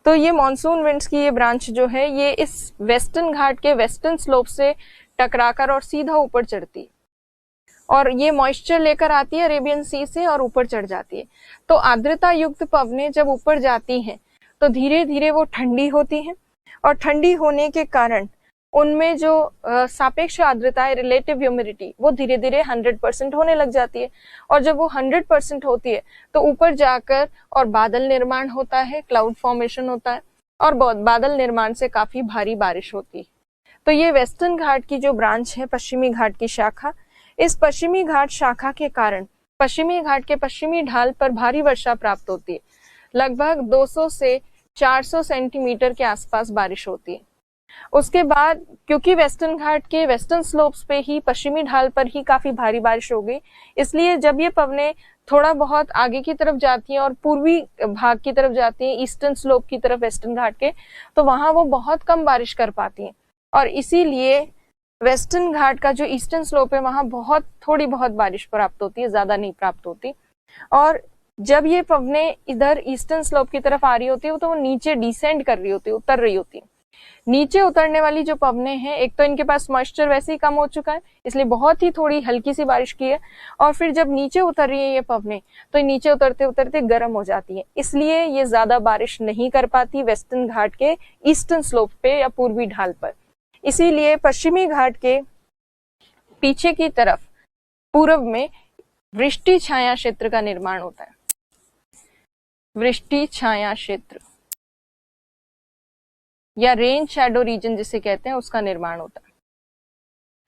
तो ये मॉनसून विंड्स की ये ब्रांच जो है ये इस वेस्टर्न घाट के वेस्टर्न स्लोप से टकराकर और सीधा ऊपर चढ़ती है और ये मॉइस्चर लेकर आती है अरेबियन सी से और ऊपर चढ़ जाती है। तो आर्द्रता युक्त पवनें जब ऊपर जाती हैं तो धीरे धीरे वो ठंडी होती हैं और ठंडी होने के कारण उनमें जो सापेक्ष आर्द्रता है, रिलेटिव ह्यूमिडिटी, वो धीरे धीरे 100% होने लग जाती है और जब वो 100% होती है तो ऊपर जाकर और बादल निर्माण होता है, क्लाउड फॉर्मेशन होता है और बादल निर्माण से काफी भारी बारिश होती है। तो ये वेस्टर्न घाट की जो ब्रांच है, पश्चिमी घाट की शाखा, इस पश्चिमी घाट शाखा के कारण पश्चिमी घाट के पश्चिमी ढाल पर भारी वर्षा प्राप्त होती है। लगभग 200 से 400 सेंटीमीटर के आसपास बारिश होती है। उसके बाद क्योंकि वेस्टर्न घाट के वेस्टर्न स्लोप्स पे ही, पश्चिमी ढाल पर ही काफी भारी बारिश हो गई, इसलिए जब ये पवनें थोड़ा बहुत आगे की तरफ जाती हैं और पूर्वी भाग की तरफ जाती हैं, ईस्टर्न स्लोप की तरफ वेस्टर्न घाट के, तो वहां वो बहुत कम बारिश कर पाती हैं और इसीलिए वेस्टर्न घाट का जो ईस्टर्न स्लोप है वहां थोड़ी बहुत बारिश प्राप्त होती है, ज्यादा नहीं प्राप्त होती। और जब ये पवनें इधर ईस्टर्न स्लोप की तरफ आ रही होती है तो वो नीचे डिसेंड कर रही होती है, उतर रही होती है। नीचे उतरने वाली जो पवनें हैं, एक तो इनके पास मॉइस्चर वैसे ही कम हो चुका है, इसलिए बहुत ही थोड़ी हल्की सी बारिश की है, और फिर जब नीचे उतर रही है ये पवनें तो नीचे उतरते उतरते गर्म हो जाती है, इसलिए ये ज्यादा बारिश नहीं कर पाती वेस्टर्न घाट के ईस्टर्न स्लोप पे या पूर्वी ढाल पर। इसीलिए पश्चिमी घाट के पीछे की तरफ पूर्व में वृष्टि छाया क्षेत्र का निर्माण होता है। वृष्टि छाया क्षेत्र या रेन शैडो रीजन जिसे कहते हैं, उसका निर्माण होता है।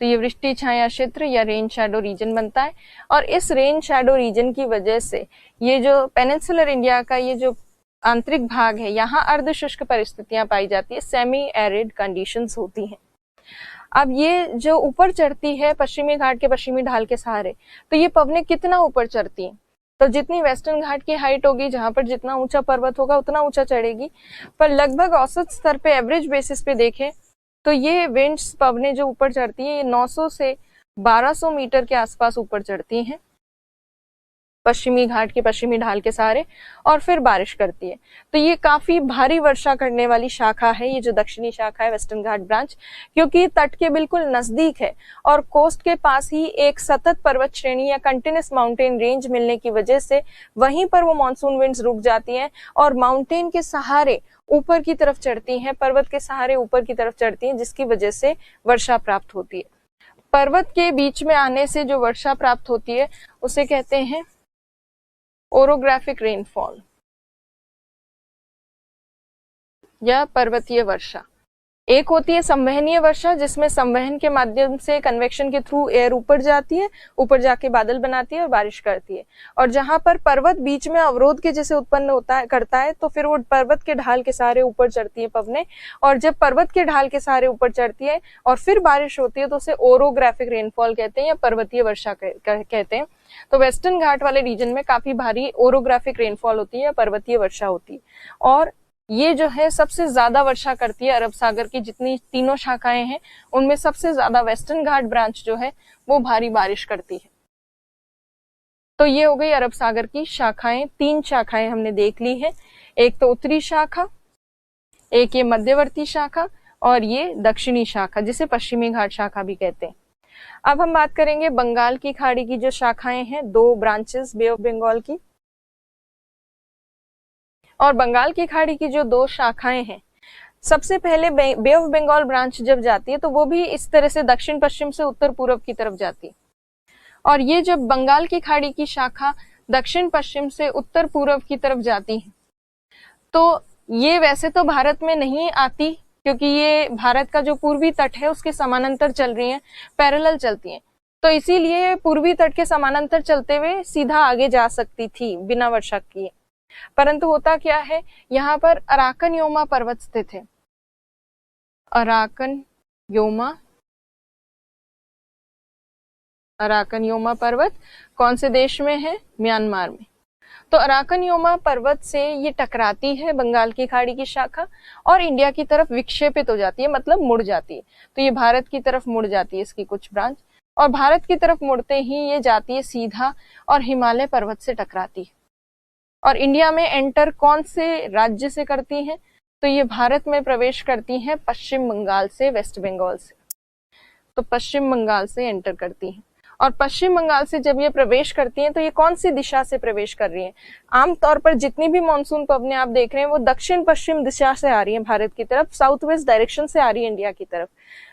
तो ये वृष्टि छाया क्षेत्र या रेन शैडो रीजन बनता है और इस रेन शैडो रीजन की वजह से ये जो पेनिनसुलर इंडिया का ये जो आंतरिक भाग है, यहाँ अर्ध शुष्क परिस्थितियां पाई जाती है, सेमी एरिड कंडीशंस होती हैं। अब ये जो ऊपर चढ़ती है पश्चिमी घाट के पश्चिमी ढाल के सहारे, तो ये पवनें कितना ऊपर चढ़ती हैं, तो जितनी वेस्टर्न घाट की हाइट होगी, जहां पर जितना ऊंचा पर्वत होगा उतना ऊंचा चढ़ेगी, पर लगभग औसत स्तर पे, एवरेज बेसिस पे देखें तो ये विंड्स, पवनें जो ऊपर चढ़ती हैं, ये 900 से 1200 मीटर के आसपास ऊपर चढ़ती हैं पश्चिमी घाट के पश्चिमी ढाल के सहारे और फिर बारिश करती है। तो ये काफी भारी वर्षा करने वाली शाखा है, ये जो दक्षिणी शाखा है वेस्टर्न घाट ब्रांच, क्योंकि तट के बिल्कुल नजदीक है और कोस्ट के पास ही एक सतत पर्वत श्रेणी या कंटिन्यूस माउंटेन रेंज मिलने की वजह से वहीं पर वो मानसून विंड्स रुक जाती हैं और माउंटेन के सहारे ऊपर की तरफ चढ़ती हैं, पर्वत के सहारे ऊपर की तरफ चढ़ती हैं, जिसकी वजह से वर्षा प्राप्त होती है। पर्वत के बीच में आने से जो वर्षा प्राप्त होती है उसे कहते हैं ओरोग्राफिक रेनफॉल या पर्वतीय वर्षा। एक होती है संवहनीय वर्षा, जिसमें संवहन के माध्यम से कन्वेक्शन के थ्रू एयर ऊपर जाती है, ऊपर जाके बादल बनाती है और बारिश करती है। और जहां पर पर्वत बीच में अवरोध के जैसे उत्पन्न होता है करता है, तो फिर वो पर्वत के ढाल के सहारे ऊपर चढ़ती है पवने, और जब पर्वत के ढाल के सहारे ऊपर चढ़ती है और फिर बारिश होती है तो उसे ओरोग्राफिक रेनफॉल कहते हैं या पर्वतीय वर्षा कहते हैं। तो वेस्टर्न घाट वाले रीजन में काफी भारी ओरोग्राफिक रेनफॉल होती है या पर्वतीय वर्षा होती है। और ये जो है सबसे ज्यादा वर्षा करती है अरब सागर की जितनी तीनों शाखाएं हैं उनमें सबसे ज्यादा वेस्टर्न घाट ब्रांच जो है वो भारी बारिश करती है। तो ये हो गई अरब सागर की शाखाएं, 3 शाखाएं हमने देख ली है। एक तो उत्तरी शाखा, एक ये मध्यवर्ती शाखा और ये दक्षिणी शाखा जिसे पश्चिमी घाट शाखा भी कहते हैं। अब हम बात करेंगे बंगाल की खाड़ी की जो शाखाएं हैं, 2 ब्रांचेस बे ऑफ बंगाल की। और बंगाल की खाड़ी की जो 2 शाखाएं हैं, सबसे पहले बे ऑफ बंगाल ब्रांच जब जाती है तो वो भी इस तरह से दक्षिण पश्चिम से उत्तर पूर्व की तरफ जाती है। और ये जब बंगाल की खाड़ी की शाखा दक्षिण पश्चिम से उत्तर पूर्व की तरफ जाती है तो ये वैसे तो भारत में नहीं आती, क्योंकि ये भारत का जो पूर्वी तट है उसके समानांतर चल रही है, पैरेलल चलती है, तो इसीलिए पूर्वी तट के समानांतर चलते हुए सीधा आगे जा सकती थी बिना वर्षा किए। परंतु होता क्या है, यहाँ पर अराकन योमा पर्वत स्थित है। अराकन योमा पर्वत कौन से देश में है? म्यांमार में। तो अराकन योमा पर्वत से ये टकराती है बंगाल की खाड़ी की शाखा और इंडिया की तरफ विक्षेपित हो जाती है, मतलब मुड़ जाती है। तो ये भारत की तरफ मुड़ जाती है इसकी कुछ ब्रांच, और भारत की तरफ मुड़ते ही ये जाती है सीधा और हिमालय पर्वत से टकराती है। और इंडिया में एंटर कौन से राज्य से करती हैं? तो ये भारत में प्रवेश करती हैं पश्चिम बंगाल से, वेस्ट बंगाल से। तो पश्चिम बंगाल से एंटर करती हैं। और पश्चिम बंगाल से जब ये प्रवेश करती हैं तो ये कौन सी दिशा से प्रवेश कर रही हैं? आमतौर पर जितनी भी मानसून पवनें आप देख रहे हैं वो दक्षिण पश्चिम दिशा से आ रही हैं भारत की तरफ, साउथ वेस्ट डायरेक्शन से आ रही है इंडिया की तरफ।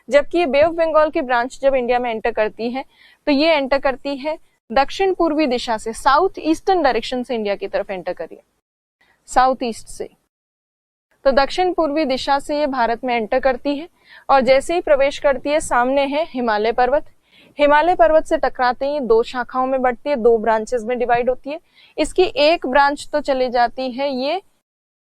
जबकि ये बे ऑफ बंगाल की ब्रांच जब इंडिया में एंटर करती है तो ये एंटर करती है दक्षिण पूर्वी दिशा से, साउथ ईस्टर्न डायरेक्शन से इंडिया की तरफ एंटर करिए, साउथ ईस्ट से। तो दक्षिण पूर्वी दिशा से ये भारत में एंटर करती है और जैसे ही प्रवेश करती है सामने है हिमालय पर्वत। हिमालय पर्वत से टकराते ही 2 शाखाओं में बढ़ती है, 2 ब्रांचेस में डिवाइड होती है। इसकी एक ब्रांच तो चले जाती है ये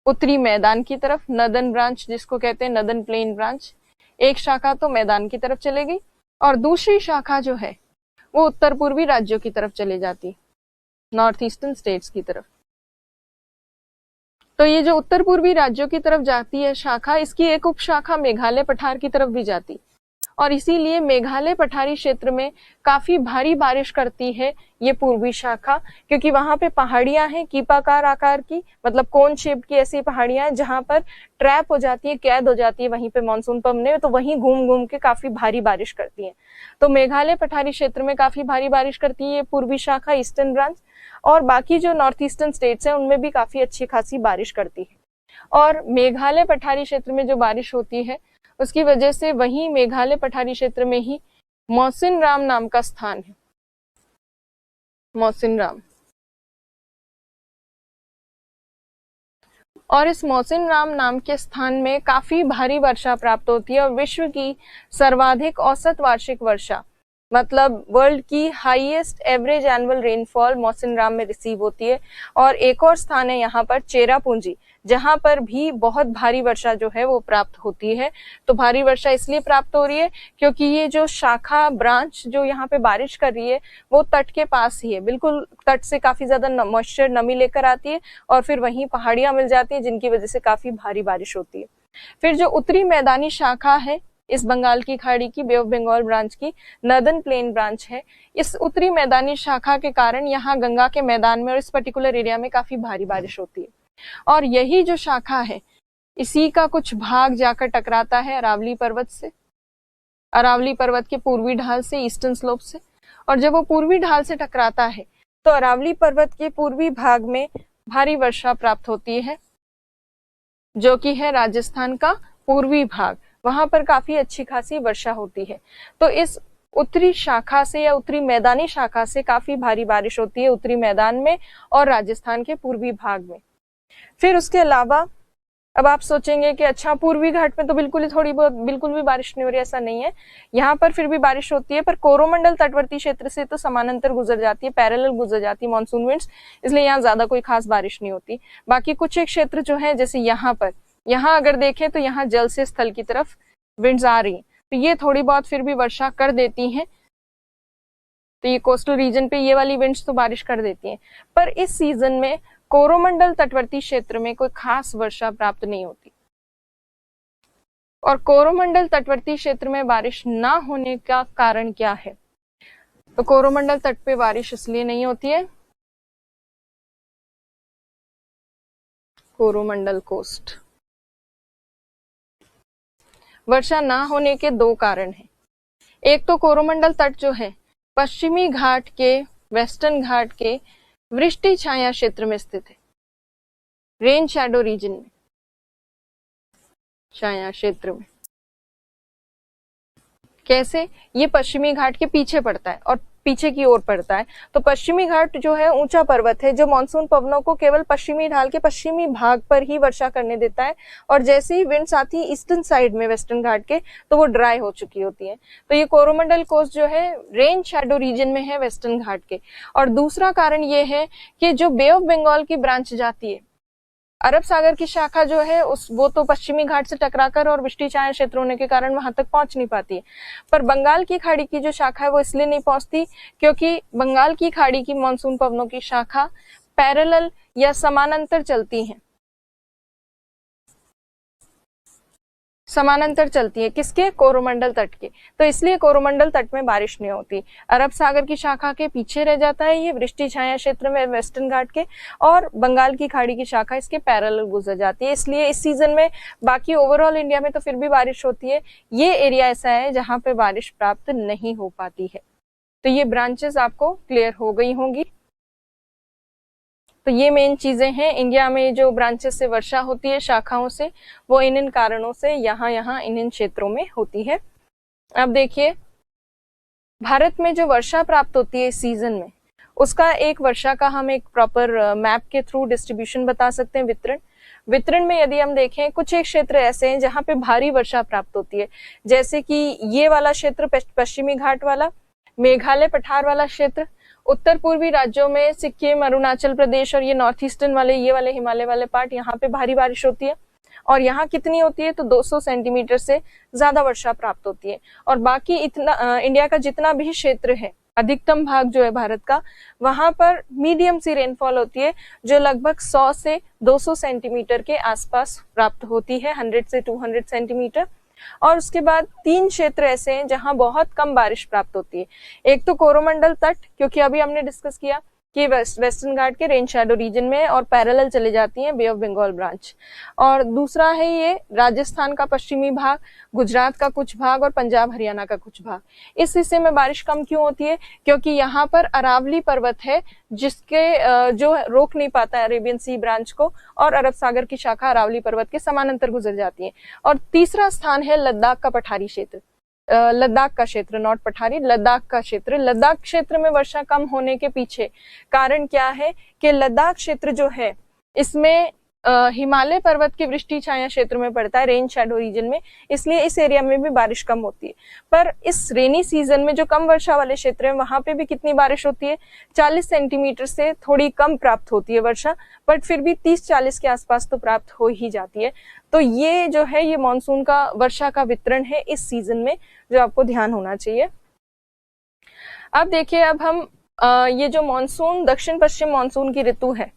उत्तरी मैदान की तरफ, नदन ब्रांच जिसको कहते हैं, नदन प्लेन ब्रांच। एक शाखा तो मैदान की तरफ चलेगी और दूसरी शाखा जो है वो उत्तर पूर्वी राज्यों की तरफ चली जाती, नॉर्थ ईस्टर्न स्टेट्स की तरफ। तो ये जो उत्तर पूर्वी राज्यों की तरफ जाती है शाखा, इसकी एक उपशाखा मेघालय पठार की तरफ भी जाती, और इसीलिए मेघालय पठारी क्षेत्र में काफी भारी बारिश करती है ये पूर्वी शाखा, क्योंकि वहां पे पहाड़ियां हैं कीपाकार आकार की, मतलब कोन शेप की ऐसी पहाड़ियां हैं जहां पर ट्रैप हो जाती है, कैद हो जाती है वहीं पे मानसून पवनें, तो वहीं घूम घूम के काफी भारी बारिश करती है। तो मेघालय पठारी क्षेत्र में काफी भारी बारिश करती है ये पूर्वी शाखा, ईस्टर्न ब्रांच, और बाकी जो नॉर्थ ईस्टर्न स्टेट्स हैं उनमें भी काफी अच्छी खासी बारिश करती है। और मेघालय पठारी क्षेत्र में जो बारिश होती है उसकी वजह से वहीं मेघालय पठारी क्षेत्र में ही मौसिनराम नाम का स्थान है, मौसिनराम। और इस मौसिनराम नाम के स्थान में काफी भारी वर्षा प्राप्त होती है और विश्व की सर्वाधिक औसत वार्षिक वर्षा, मतलब वर्ल्ड की highest average annual rainfall Mawsynram में रिसीव होती है। और एक और स्थान है यहाँ पर चेरापूंजी, जहां पर भी बहुत भारी वर्षा जो है वो प्राप्त होती है। तो भारी वर्षा इसलिए प्राप्त हो रही है क्योंकि ये जो शाखा ब्रांच जो यहाँ पे बारिश कर रही है वो तट के पास ही है, बिल्कुल तट से काफी ज्यादा मॉइस्चर नमी लेकर आती है और फिर वहीं पहाड़ियां मिल जाती है जिनकी वजह से काफी भारी बारिश होती है। फिर जो उत्तरी मैदानी शाखा है इस बंगाल की खाड़ी की, बे ऑफ बंगाल ब्रांच की, नदन प्लेन ब्रांच है, इस उत्तरी मैदानी शाखा के कारण यहाँ गंगा के मैदान में और इस पर्टिकुलर एरिया में काफी भारी बारिश होती है। और यही जो शाखा है इसी का कुछ भाग जाकर टकराता है अरावली पर्वत से, अरावली पर्वत के पूर्वी ढाल से, ईस्टर्न स्लोप से। और जब वो पूर्वी ढाल से टकराता है तो अरावली पर्वत के पूर्वी भाग में भारी वर्षा प्राप्त होती है, जो कि है राजस्थान का पूर्वी भाग, वहां पर काफी अच्छी खासी वर्षा होती है। तो इस उत्तरी शाखा से या उत्तरी मैदानी शाखा से काफी भारी बारिश होती है उत्तरी मैदान में और राजस्थान के पूर्वी भाग में। फिर उसके अलावा अब आप सोचेंगे कि अच्छा पूर्वी घाट में तो बिल्कुल भी बारिश नहीं हो रही, ऐसा नहीं है, यहाँ पर फिर भी बारिश होती है, पर कोरोमंडल तटवर्ती क्षेत्र से तो समानांतर गुजर जाती है, पैरेलल गुजर जाती है मानसून विंड्स, इसलिए यहाँ ज्यादा कोई खास बारिश नहीं होती। बाकी कुछ एक क्षेत्र जो है, जैसे यहाँ पर, यहाँ अगर देखें तो यहाँ जल से स्थल की तरफ विंड्स आ रही है, तो ये थोड़ी बहुत फिर भी वर्षा कर देती हैं, तो ये कोस्टल रीजन पे ये वाली विंड्स तो बारिश कर देती हैं। पर इस सीजन में कोरोमंडल तटवर्ती क्षेत्र में कोई खास वर्षा प्राप्त नहीं होती। और कोरोमंडल तटवर्ती क्षेत्र में बारिश ना होने का कारण क्या है? तो कोरोमंडल तट पे बारिश इसलिए नहीं होती है, कोरोमंडल कोस्ट, वर्षा ना होने के दो कारण हैं। एक तो कोरोमंडल तट जो है पश्चिमी घाट के, वेस्टर्न घाट के वृष्टि छाया क्षेत्र में स्थित है, रेन शैडो रीजन में, छाया क्षेत्र में। कैसे? ये पश्चिमी घाट के पीछे पड़ता है और पीछे की ओर पड़ता है, तो पश्चिमी घाट जो है ऊंचा पर्वत है जो मानसून पवनों को केवल पश्चिमी ढाल के पश्चिमी भाग पर ही वर्षा करने देता है, और जैसे ही विंड्स आती है ईस्टर्न साइड में वेस्टर्न घाट के, तो वो ड्राई हो चुकी होती है। तो ये कोरोमंडल कोस्ट जो है रेन शैडो रीजन में है वेस्टर्न घाट के। और दूसरा कारण ये है कि जो बे ऑफ बंगाल की ब्रांच जाती है, अरब सागर की शाखा जो है वो तो पश्चिमी घाट से टकराकर और वृष्टि छाया क्षेत्र होने के कारण वहां तक पहुंच नहीं पाती है, पर बंगाल की खाड़ी की जो शाखा है वो इसलिए नहीं पहुंचती क्योंकि बंगाल की खाड़ी की मानसून पवनों की शाखा पैरेलल या समानांतर चलती है, समानांतर चलती है किसके? कोरोमंडल तट के, तो इसलिए कोरोमंडल तट में बारिश नहीं होती। अरब सागर की शाखा के पीछे रह जाता है ये वृष्टि छाया क्षेत्र में वेस्टर्न घाट के, और बंगाल की खाड़ी की शाखा इसके पैरेलल गुजर जाती है, इसलिए इस सीजन में बाकी ओवरऑल इंडिया में तो फिर भी बारिश होती है, ये एरिया ऐसा है जहां पे बारिश प्राप्त नहीं हो पाती है। तो ये ब्रांचेस आपको क्लियर हो गई होंगी। तो ये मेन चीजें हैं, इंडिया में जो ब्रांचेस से वर्षा होती है शाखाओं से, वो इन कारणों से यहाँ इन क्षेत्रों में होती है। अब देखिए भारत में जो वर्षा प्राप्त होती है इस सीजन में, उसका एक वर्षा का हम एक प्रॉपर मैप के थ्रू डिस्ट्रीब्यूशन बता सकते हैं, वितरण में यदि हम देखें, कुछ एक क्षेत्र ऐसे हैं जहां पे भारी वर्षा प्राप्त होती है, जैसे कि ये वाला क्षेत्र पश्चिमी घाट वाला, मेघालय पठार वाला क्षेत्र, उत्तर पूर्वी राज्यों में सिक्किम, अरुणाचल प्रदेश और ये नॉर्थ ईस्टर्न वाले, ये वाले हिमालय वाले पार्ट, यहाँ पे भारी बारिश होती है। और यहाँ कितनी होती है? तो 200 सेंटीमीटर से ज्यादा वर्षा प्राप्त होती है। और बाकी इतना इंडिया का जितना भी क्षेत्र है, अधिकतम भाग जो है भारत का, वहां पर मीडियम सी रेनफॉल होती है जो लगभग 100 से 200 सेंटीमीटर के आसपास प्राप्त होती है, 100 से 200 सेंटीमीटर। और उसके बाद 3 क्षेत्र ऐसे हैं जहां बहुत कम बारिश प्राप्त होती है। एक तो कोरोमंडल तट, क्योंकि अभी हमने डिस्कस किया कि वेस्टर्न घाट के रेन शैडो रीजन में और पैरेलल चले जाती हैं बे ऑफ बंगाल ब्रांच। और दूसरा है ये राजस्थान का पश्चिमी भाग, गुजरात का कुछ भाग और पंजाब हरियाणा का कुछ भाग। इस हिस्से में बारिश कम क्यों होती है? क्योंकि यहाँ पर अरावली पर्वत है जिसके जो रोक नहीं पाता है अरेबियन सी ब्रांच को, और अरब सागर की शाखा अरावली पर्वत के समानांतर गुजर जाती है। और तीसरा स्थान है लद्दाख का पठारी क्षेत्र, लद्दाख का क्षेत्र, नॉट पठारी, लद्दाख का क्षेत्र। लद्दाख क्षेत्र में वर्षा कम होने के पीछे कारण क्या है कि लद्दाख क्षेत्र जो है इसमें हिमालय पर्वत के वृष्टि छाया क्षेत्र में पड़ता है, रेन शैडो रीजन में, इसलिए इस एरिया में भी बारिश कम होती है। पर इस रेनी सीजन में जो कम वर्षा वाले क्षेत्र है वहां पे भी कितनी बारिश होती है? 40 सेंटीमीटर से थोड़ी कम प्राप्त होती है वर्षा, बट फिर भी 30-40 के आसपास तो प्राप्त हो ही जाती है। तो ये जो है ये मानसून का वर्षा का वितरण है इस सीजन में, जो आपको ध्यान होना चाहिए। अब देखिए, अब हम ये जो मानसून, दक्षिण पश्चिम मानसून की ऋतु है,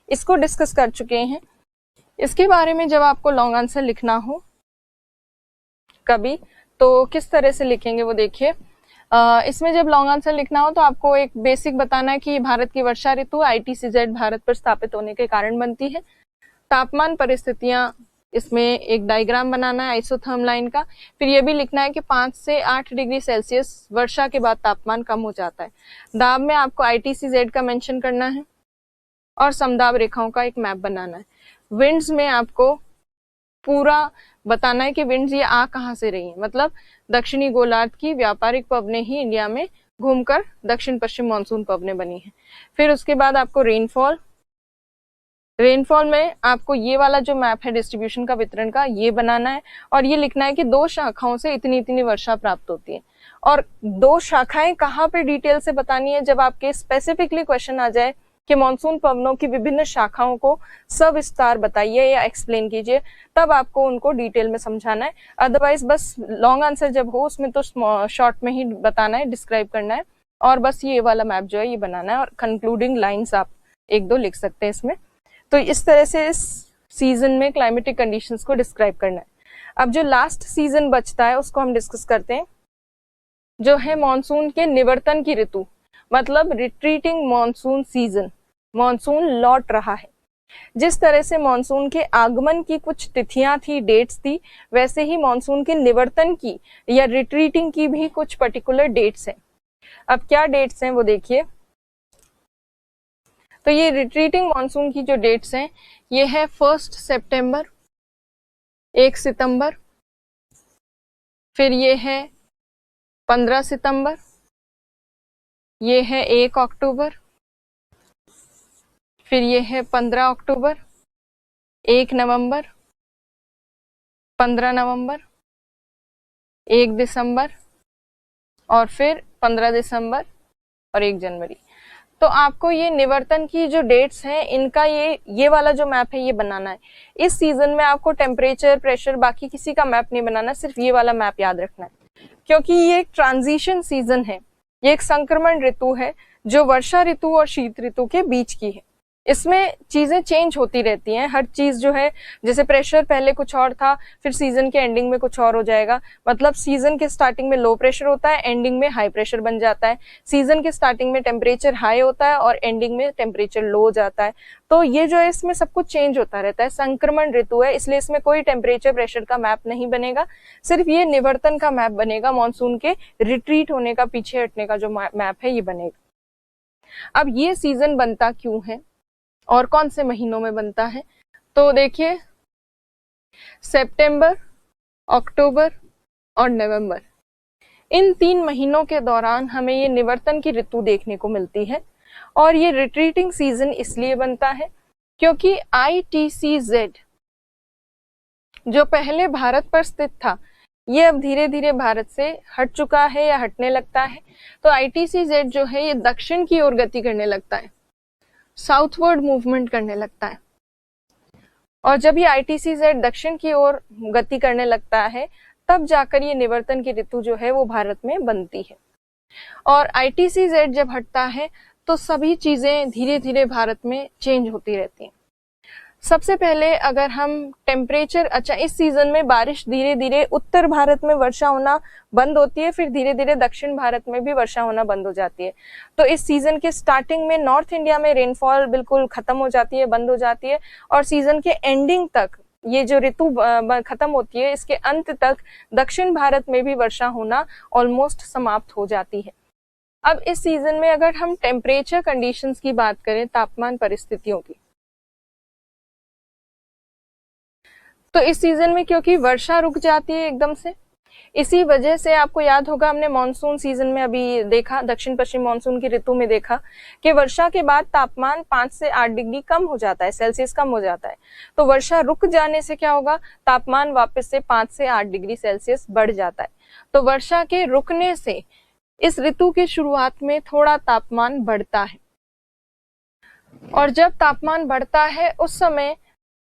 इसको डिस्कस कर चुके हैं। इसके बारे में जब आपको लॉन्ग आंसर लिखना हो कभी, तो किस तरह से लिखेंगे वो देखिए। इसमें जब लॉन्ग आंसर लिखना हो तो आपको एक बेसिक बताना है कि भारत की वर्षा ऋतु ITCZ भारत पर स्थापित होने के कारण बनती है। तापमान परिस्थितियां, इसमें एक डायग्राम बनाना है आइसोथर्म लाइन का। फिर ये भी लिखना है कि 5 से 8 डिग्री सेल्सियस वर्षा के बाद तापमान कम हो जाता है। दाब में आपको ITCZ का मेंशन करना है और समदाब रेखाओं का एक मैप बनाना है। विंड्स में आपको पूरा बताना है कि विंड्स ये आ कहां से रही है, मतलब दक्षिणी गोलार्ध की व्यापारिक पवनें ही इंडिया में घूमकर दक्षिण पश्चिम मानसून पवनें बनी हैं। फिर उसके बाद आपको रेनफॉल, रेनफॉल में आपको ये वाला जो मैप है डिस्ट्रीब्यूशन का, वितरण का, ये बनाना है और ये लिखना है कि 2 शाखाओं से इतनी इतनी वर्षा प्राप्त होती है। और 2 शाखाएं कहाँ पे डिटेल से बतानी है, जब आपके स्पेसिफिकली क्वेश्चन आ जाए कि मॉनसून पवनों की विभिन्न शाखाओं को सविस्तार बताइए या एक्सप्लेन कीजिए, तब आपको उनको डिटेल में समझाना है। अदरवाइज बस लॉन्ग आंसर जब हो उसमें तो शॉर्ट में ही बताना है, डिस्क्राइब करना है और बस ये वाला मैप जो है ये बनाना है और कंक्लूडिंग लाइंस आप 1-2 लिख सकते हैं इसमें। तो इस तरह से इस सीजन में क्लाइमेटिक कंडीशंस को डिस्क्राइब करना है। अब जो लास्ट सीजन बचता है उसको हम डिस्कस करते हैं, जो है मॉनसून के निवर्तन की ऋतु, मतलब रिट्रीटिंग मॉनसून सीजन। मॉनसून लौट रहा है। जिस तरह से मॉनसून के आगमन की कुछ तिथियां थी, डेट्स थी, वैसे ही मॉनसून के निवर्तन की या रिट्रीटिंग की भी कुछ पर्टिकुलर डेट्स हैं। अब क्या डेट्स हैं वो देखिए। तो ये रिट्रीटिंग मॉनसून की जो डेट्स हैं ये है 1 सितंबर, 1 सितंबर, फिर ये है 15 सितंबर, ये है 1 अक्टूबर, फिर ये है 15 अक्टूबर, 1 नवंबर, 15 नवंबर, 1 दिसंबर और फिर 15 दिसंबर और 1 जनवरी। तो आपको ये निवर्तन की जो डेट्स हैं इनका ये वाला जो मैप है ये बनाना है। इस सीजन में आपको टेम्परेचर, प्रेशर, बाकी किसी का मैप नहीं बनाना, सिर्फ ये वाला मैप याद रखना है, क्योंकि ये एक ट्रांजिशन सीजन है, ये एक संक्रमण ऋतु है जो वर्षा ऋतु और शीत ऋतु के बीच की है। इसमें चीजें चेंज होती रहती हैं, हर चीज जो है, जैसे प्रेशर पहले कुछ और था, फिर सीजन के एंडिंग में कुछ और हो जाएगा। मतलब सीजन के स्टार्टिंग में लो प्रेशर होता है, एंडिंग में हाई प्रेशर बन जाता है। सीजन के स्टार्टिंग में टेम्परेचर हाई होता है और एंडिंग में टेम्परेचर लो हो जाता है। तो ये जो है इसमें सब कुछ चेंज होता रहता है, संक्रमण ऋतु है, इसलिए इसमें कोई टेम्परेचर प्रेशर का मैप नहीं बनेगा, सिर्फ ये निवर्तन का मैप बनेगा, मानसून के रिट्रीट होने का, पीछे हटने का जो मैप है ये बनेगा। अब ये सीजन बनता क्यों है और कौन से महीनों में बनता है, तो देखिए सितंबर, अक्टूबर और नवंबर, इन 3 महीनों के दौरान हमें ये निवर्तन की ऋतु देखने को मिलती है। और ये रिट्रीटिंग सीजन इसलिए बनता है क्योंकि ITCZ जो पहले भारत पर स्थित था, ये अब धीरे धीरे भारत से हट चुका है या हटने लगता है। तो ITCZ जो है ये दक्षिण की ओर गति करने लगता है, साउथवर्ड मूवमेंट करने लगता है। और जब ये ITCZ दक्षिण की ओर गति करने लगता है तब जाकर ये निवर्तन की ऋतु जो है वो भारत में बनती है। और ITCZ जब हटता है तो सभी चीजें धीरे धीरे भारत में चेंज होती रहती हैं। सबसे पहले अगर हम टेम्परेचर, अच्छा इस सीजन में बारिश धीरे धीरे उत्तर भारत में वर्षा होना बंद होती है, फिर धीरे धीरे दक्षिण भारत में भी वर्षा होना बंद हो जाती है। तो इस सीजन के स्टार्टिंग में नॉर्थ इंडिया में रेनफॉल बिल्कुल खत्म हो जाती है, बंद हो जाती है, और सीजन के एंडिंग तक ये जो ऋतु खत्म होती है, इसके अंत तक दक्षिण भारत में भी वर्षा होना ऑलमोस्ट समाप्त हो जाती है। अब इस सीजन में अगर हम टेम्परेचर कंडीशंस की बात करें, तापमान परिस्थितियों की, तो इस सीजन में क्योंकि वर्षा रुक जाती है एकदम से, इसी वजह से आपको याद होगा हमने मॉनसून सीजन में अभी देखा, दक्षिण पश्चिम मॉनसून की ऋतु में देखा कि वर्षा के बाद तापमान 5 से 8 डिग्री कम हो जाता है, सेल्सियस कम हो जाता है। तो वर्षा रुक जाने से क्या होगा, तापमान वापस से 5 से 8 डिग्री सेल्सियस बढ़ जाता है। तो वर्षा के रुकने से इस ऋतु की शुरुआत में थोड़ा तापमान बढ़ता है, और जब तापमान बढ़ता है उस समय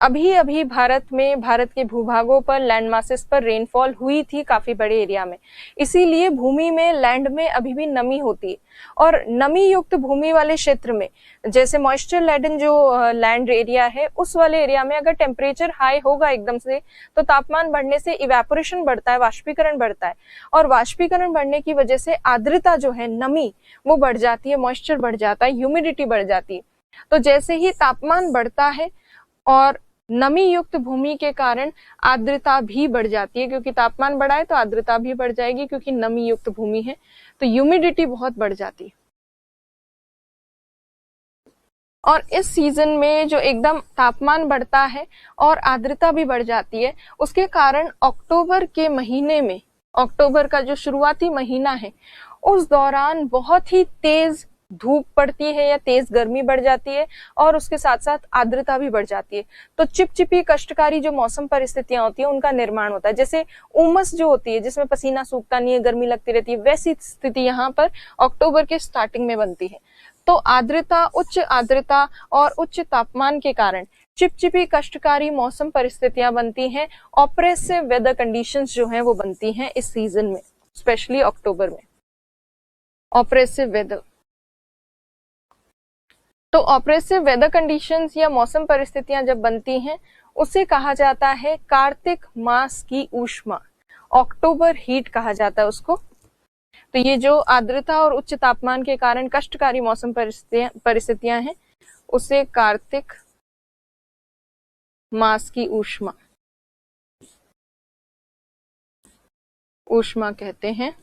अभी अभी भारत में, भारत के भूभागों पर, लैंड मासेस पर रेनफॉल हुई थी काफी बड़े एरिया में, इसीलिए भूमि में, लैंड में अभी भी नमी होती है। और नमी युक्त भूमि वाले क्षेत्र में, जैसे मॉइस्चर लेडन जो लैंड एरिया है, उस वाले एरिया में अगर टेम्परेचर हाई होगा एकदम से, तो तापमान बढ़ने से इवेपोरेशन बढ़ता है, वाष्पीकरण बढ़ता है, और वाष्पीकरण बढ़ने की वजह से आर्द्रता जो है, नमी, वो बढ़ जाती है, मॉइस्चर बढ़ जाता है, ह्यूमिडिटी बढ़ जाती है। तो जैसे ही तापमान बढ़ता है और नमी युक्त भूमि के कारण आर्द्रता भी बढ़ जाती है, क्योंकि तापमान बढ़ा है तो आर्द्रता भी बढ़ जाएगी, क्योंकि नमी युक्त भूमि है, तो ह्यूमिडिटी बहुत बढ़ जाती है। और इस सीजन में जो एकदम तापमान बढ़ता है और आर्द्रता भी बढ़ जाती है, उसके कारण अक्टूबर के महीने में, अक्टूबर का जो शुरुआती महीना है, उस दौरान बहुत ही तेज धूप पड़ती है या तेज गर्मी बढ़ जाती है और उसके साथ साथ आर्द्रता भी बढ़ जाती है। तो चिपचिपी कष्टकारी जो मौसम परिस्थितियां होती है उनका निर्माण होता है। जैसे उमस जो होती है जिसमें पसीना सूखता नहीं है, गर्मी लगती रहती है, वैसी स्थिति यहाँ पर अक्टूबर के स्टार्टिंग में बनती है। तो उच्च आर्द्रता और उच्च तापमान के कारण चिपचिपी कष्टकारी मौसम परिस्थितियां बनती हैं। ऑप्रेसिव वेदर कंडीशंस जो हैं वो बनती हैं इस सीजन में, स्पेशली अक्टूबर में। ऑप्रेसिव वेदर, तो ऑप्रेसिव वेदर कंडीशंस या मौसम परिस्थितियां जब बनती हैं उसे कहा जाता है कार्तिक मास की ऊष्मा, अक्टूबर हीट कहा जाता है उसको। तो ये जो आर्द्रता और उच्च तापमान के कारण कष्टकारी मौसम परिस्थितियां हैं उसे कार्तिक मास की ऊष्मा कहते हैं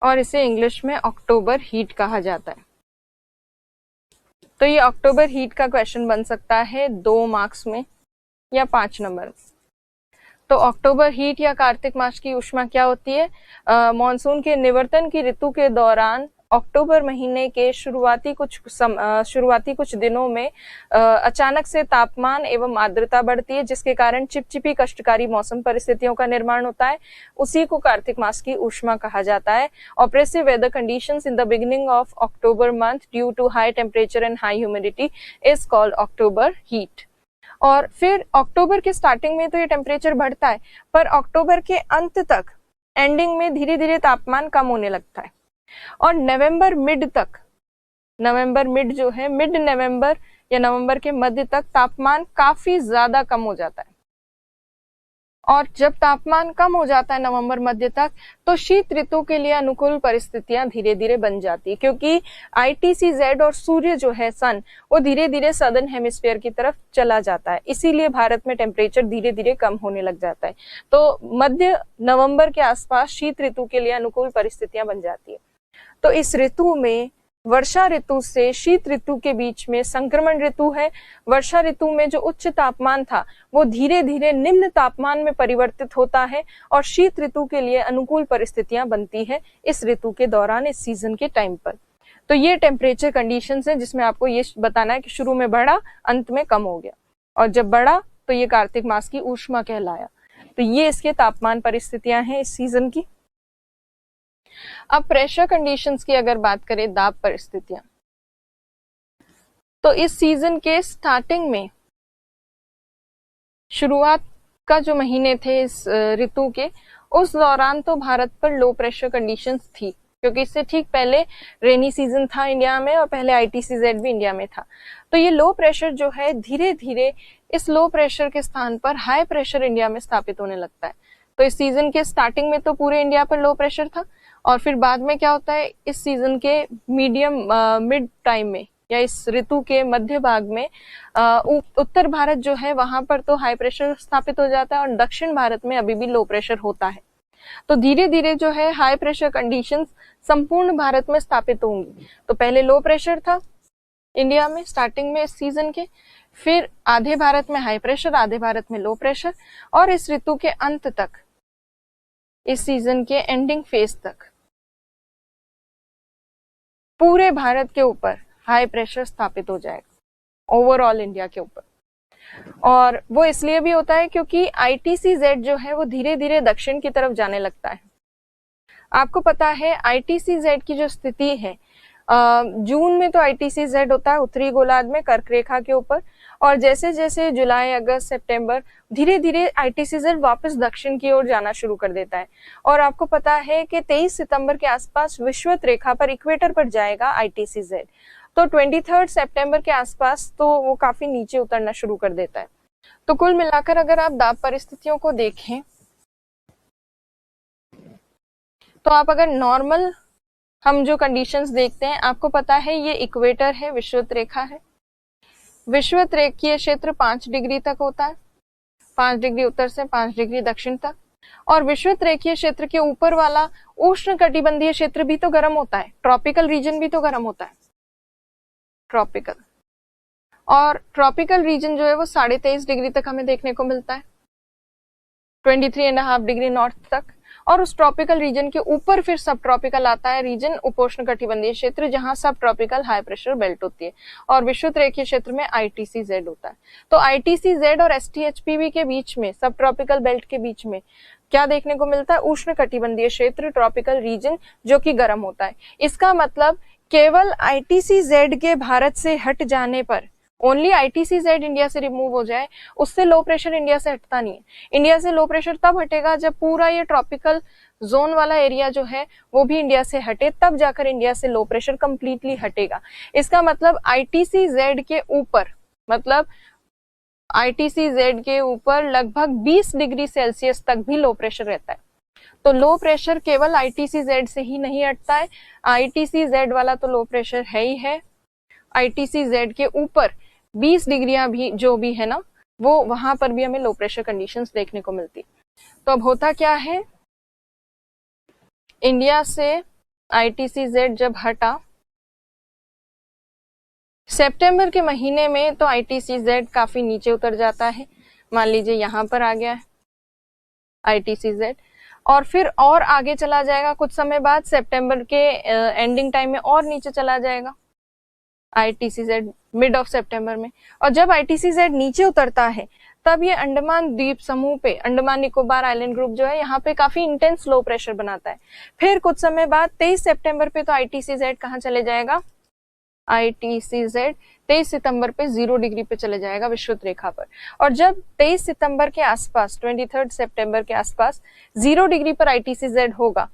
और इसे इंग्लिश में अक्टूबर हीट कहा जाता है। तो ये अक्टूबर हीट का क्वेश्चन बन सकता है 2 मार्क्स में या 5 नंबर। तो अक्टूबर हीट या कार्तिक मास की ऊष्मा क्या होती है? मॉनसून के निवर्तन की ऋतु के दौरान अक्टूबर महीने के शुरुआती कुछ दिनों में अचानक से तापमान एवं आर्द्रता बढ़ती है, जिसके कारण चिपचिपी कष्टकारी मौसम परिस्थितियों का निर्माण होता है। उसी को कार्तिक मास की ऊष्मा कहा जाता है। Oppressive weather conditions in the beginning of October month due to high temperature and high humidity is called October heat. और फिर अक्टूबर के स्टार्टिंग में तो ये टेम्परेचर बढ़ता है, पर अक्टूबर के अंत तक एंडिंग में धीरे धीरे तापमान कम होने लगता है और नवंबर जो है मिड नवंबर या नवंबर के मध्य तक तापमान काफी ज्यादा कम हो जाता है। और जब तापमान कम हो जाता है नवंबर मध्य तक तो शीत ऋतु के लिए अनुकूल परिस्थितियां धीरे धीरे बन जाती है, क्योंकि ITCZ और सूर्य जो है सन वो धीरे धीरे सदर्न हेमिस्फीयर की तरफ चला जाता है, इसीलिए भारत में टेम्परेचर धीरे धीरे कम होने लग जाता है। तो मध्य नवंबर के आसपास शीत ऋतु के लिए अनुकूल परिस्थितियां बन जाती है। तो इस ऋतु में वर्षा ऋतु से शीत ऋतु के बीच में संक्रमण ऋतु है। वर्षा ऋतु में जो उच्च तापमान था वो धीरे धीरे निम्न तापमान में परिवर्तित होता है और शीत ऋतु के लिए अनुकूल परिस्थितियां बनती है इस ऋतु के दौरान, इस सीजन के टाइम पर। तो ये टेम्परेचर कंडीशंस है जिसमें आपको ये बताना है कि शुरू में बढ़ा, अंत में कम हो गया, और जब बढ़ा तो ये कार्तिक मास की ऊष्मा कहलाया। तो ये इसके तापमान परिस्थितियां हैं इस सीजन की। अब प्रेशर कंडीशंस की अगर बात करें, दाब परिस्थितियां, तो इस सीजन के स्टार्टिंग में शुरुआत का जो महीने थे इस ऋतु के, उस दौरान तो भारत पर लो प्रेशर कंडीशंस थी, क्योंकि इससे ठीक पहले रेनी सीजन था इंडिया में और पहले ITCZ भी इंडिया में था। तो ये लो प्रेशर जो है धीरे धीरे इस लो प्रेशर के स्थान पर हाई प्रेशर इंडिया में स्थापित होने लगता है। तो इस सीजन के स्टार्टिंग में तो पूरे इंडिया पर लो प्रेशर था और फिर बाद में क्या होता है, इस सीजन के मिड टाइम में या इस ऋतु के मध्य भाग में उत्तर भारत जो है वहां पर तो हाई प्रेशर स्थापित हो जाता है और दक्षिण भारत में अभी भी लो प्रेशर होता है। तो धीरे धीरे जो है हाई प्रेशर कंडीशंस संपूर्ण भारत में स्थापित होंगी। तो पहले लो प्रेशर था इंडिया में स्टार्टिंग में इस सीजन के, फिर आधे भारत में हाई प्रेशर, आधे भारत में लो प्रेशर, और इस ऋतु के अंत तक, इस सीजन के एंडिंग फेज तक पूरे भारत के ऊपर हाई प्रेशर स्थापित हो जाएगा, ओवरऑल इंडिया के ऊपर। और वो इसलिए भी होता है क्योंकि ITCZ जो है वो धीरे धीरे दक्षिण की तरफ जाने लगता है। आपको पता है ITCZ की जो स्थिति है, जून में तो ITCZ होता है उत्तरी गोलार्ध में कर्क रेखा के ऊपर, और जैसे जैसे जुलाई, अगस्त, सितंबर धीरे धीरे ITCZ वापस दक्षिण की ओर जाना शुरू कर देता है। और आपको पता है कि 23 सितंबर के आसपास विषुवत रेखा पर इक्वेटर पर जाएगा ITCZ। तो 23 सितंबर के आसपास तो वो काफी नीचे उतरना शुरू कर देता है। तो कुल मिलाकर अगर आप दाब परिस्थितियों को देखें तो आप अगर नॉर्मल हम जो कंडीशंस देखते हैं, आपको पता है ये इक्वेटर है, विषुवत रेखा है। विषुवत रेखीय क्षेत्र 5 डिग्री तक होता है, 5 डिग्री उत्तर से 5 डिग्री दक्षिण तक। और विषुवत रेखीय क्षेत्र के ऊपर वाला उष्ण कटिबंधीय क्षेत्र भी तो गर्म होता है, ट्रॉपिकल रीजन भी तो गर्म होता है, ट्रॉपिकल। और ट्रॉपिकल रीजन जो है वो 23.5 डिग्री तक हमें देखने को मिलता है, 23.5 डिग्री नॉर्थ तक। और उस ट्रॉपिकल रीजन के ऊपर फिर सब ट्रॉपिकल आता है रीजन, उपोष्ण कटिबंधीय क्षेत्र, जहां सब ट्रॉपिकल हाई प्रेशर बेल्ट होती है, और विषुवत रेखीय क्षेत्र में ITCZ होता है। तो ITCZ और STHPB के बीच में, सब ट्रॉपिकल बेल्ट के बीच में क्या देखने को मिलता है? उष्ण कटिबंधीय क्षेत्र, ट्रॉपिकल रीजन, जो कि गर्म होता है। इसका मतलब केवल ITCZ के भारत से हट जाने पर, ओनली ITCZ इंडिया से रिमूव हो जाए, उससे लो प्रेशर इंडिया से हटता नहीं है। इंडिया से लो प्रेशर तब हटेगा जब पूरा ये ट्रॉपिकल जोन वाला एरिया जो है वो भी इंडिया से हटे, तब जाकर इंडिया से लो प्रेशर कंप्लीटली हटेगा। इसका मतलब ITCZ के ऊपर, मतलब ITCZ के ऊपर लगभग 20 डिग्री सेल्सियस तक भी लो प्रेशर रहता है। तो लो प्रेशर केवल ITCZ से ही नहीं हटता है, ITCZ वाला तो लो प्रेशर है ही है, ITCZ के ऊपर 20 डिग्रियां भी जो भी है ना, वो वहां पर भी हमें लो प्रेशर कंडीशंस देखने को मिलती। तो अब होता क्या है, इंडिया से ITCZ जब हटा सितंबर के महीने में, तो ITCZ काफी नीचे उतर जाता है। मान लीजिए यहां पर आ गया है ITCZ, और फिर और आगे चला जाएगा कुछ समय बाद, सितंबर के एंडिंग टाइम में और नीचे चला जाएगा ITCZ मिड ऑफ सितंबर में। और जब ITCZ नीचे उतरता है तब ये अंडमान द्वीप समूह पे, अंडमान निकोबार आइलैंड ग्रुप जो है, यहाँ पे काफी इंटेंस लो प्रेशर बनाता है। फिर कुछ समय बाद 23 सितंबर पे तो ITCZ कहाँ चले जाएगा? ITCZ 23 सितंबर पे 0 डिग्री पे चले जाएगा विषुवत रेखा पर। और जब 23 सितंबर के आसपास, 23 सितंबर के आसपास 0 डिग्री पर ITCZ होगा,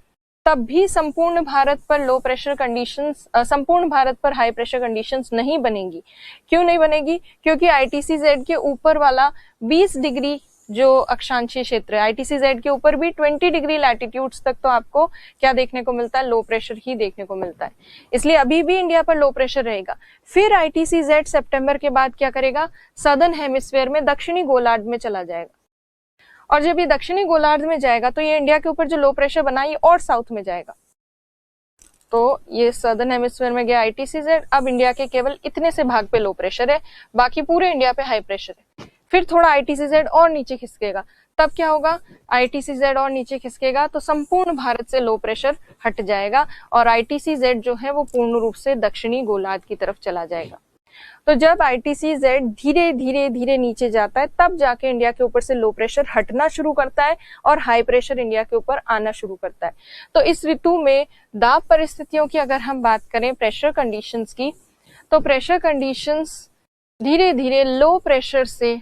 तब भी संपूर्ण भारत पर लो प्रेशर कंडीशंस, संपूर्ण भारत पर हाई प्रेशर कंडीशंस नहीं बनेगी। क्यों नहीं बनेगी? क्योंकि ITCZ के ऊपर वाला 20 डिग्री जो अक्षांशीय क्षेत्र है, ITCZ के ऊपर भी 20 डिग्री लैटिट्यूड्स तक तो आपको क्या देखने को मिलता है? लो प्रेशर ही देखने को मिलता है। इसलिए अभी भी इंडिया पर लो प्रेशर रहेगा। फिर ITCZ सितंबर के बाद क्या करेगा? सदर्न हेमिस्फीयर में, दक्षिणी गोलार्ध में चला जाएगा। और जब ये दक्षिणी गोलार्ध में जाएगा तो ये इंडिया के ऊपर जो लो प्रेशर बना ये और साउथ में जाएगा। तो ये सदर्न हेमिस्फीयर में गया ITCZ, अब इंडिया के केवल इतने से भाग पे लो प्रेशर है, बाकी पूरे इंडिया पे हाई प्रेशर है। फिर थोड़ा ITCZ और नीचे खिसकेगा, तब क्या होगा? ITCZ और नीचे खिसकेगा तो संपूर्ण भारत से लो प्रेशर हट जाएगा और ITCZ जो है वो पूर्ण रूप से दक्षिणी गोलार्ध की तरफ चला जाएगा। तो जब ITCZ धीरे धीरे धीरे नीचे जाता है, तब जाके इंडिया के ऊपर से लो प्रेशर हटना शुरू करता है और हाई प्रेशर इंडिया के ऊपर आना शुरू करता है। तो इस ऋतु में दाब परिस्थितियों की अगर हम बात करें, प्रेशर कंडीशंस की, तो प्रेशर कंडीशंस धीरे धीरे लो प्रेशर से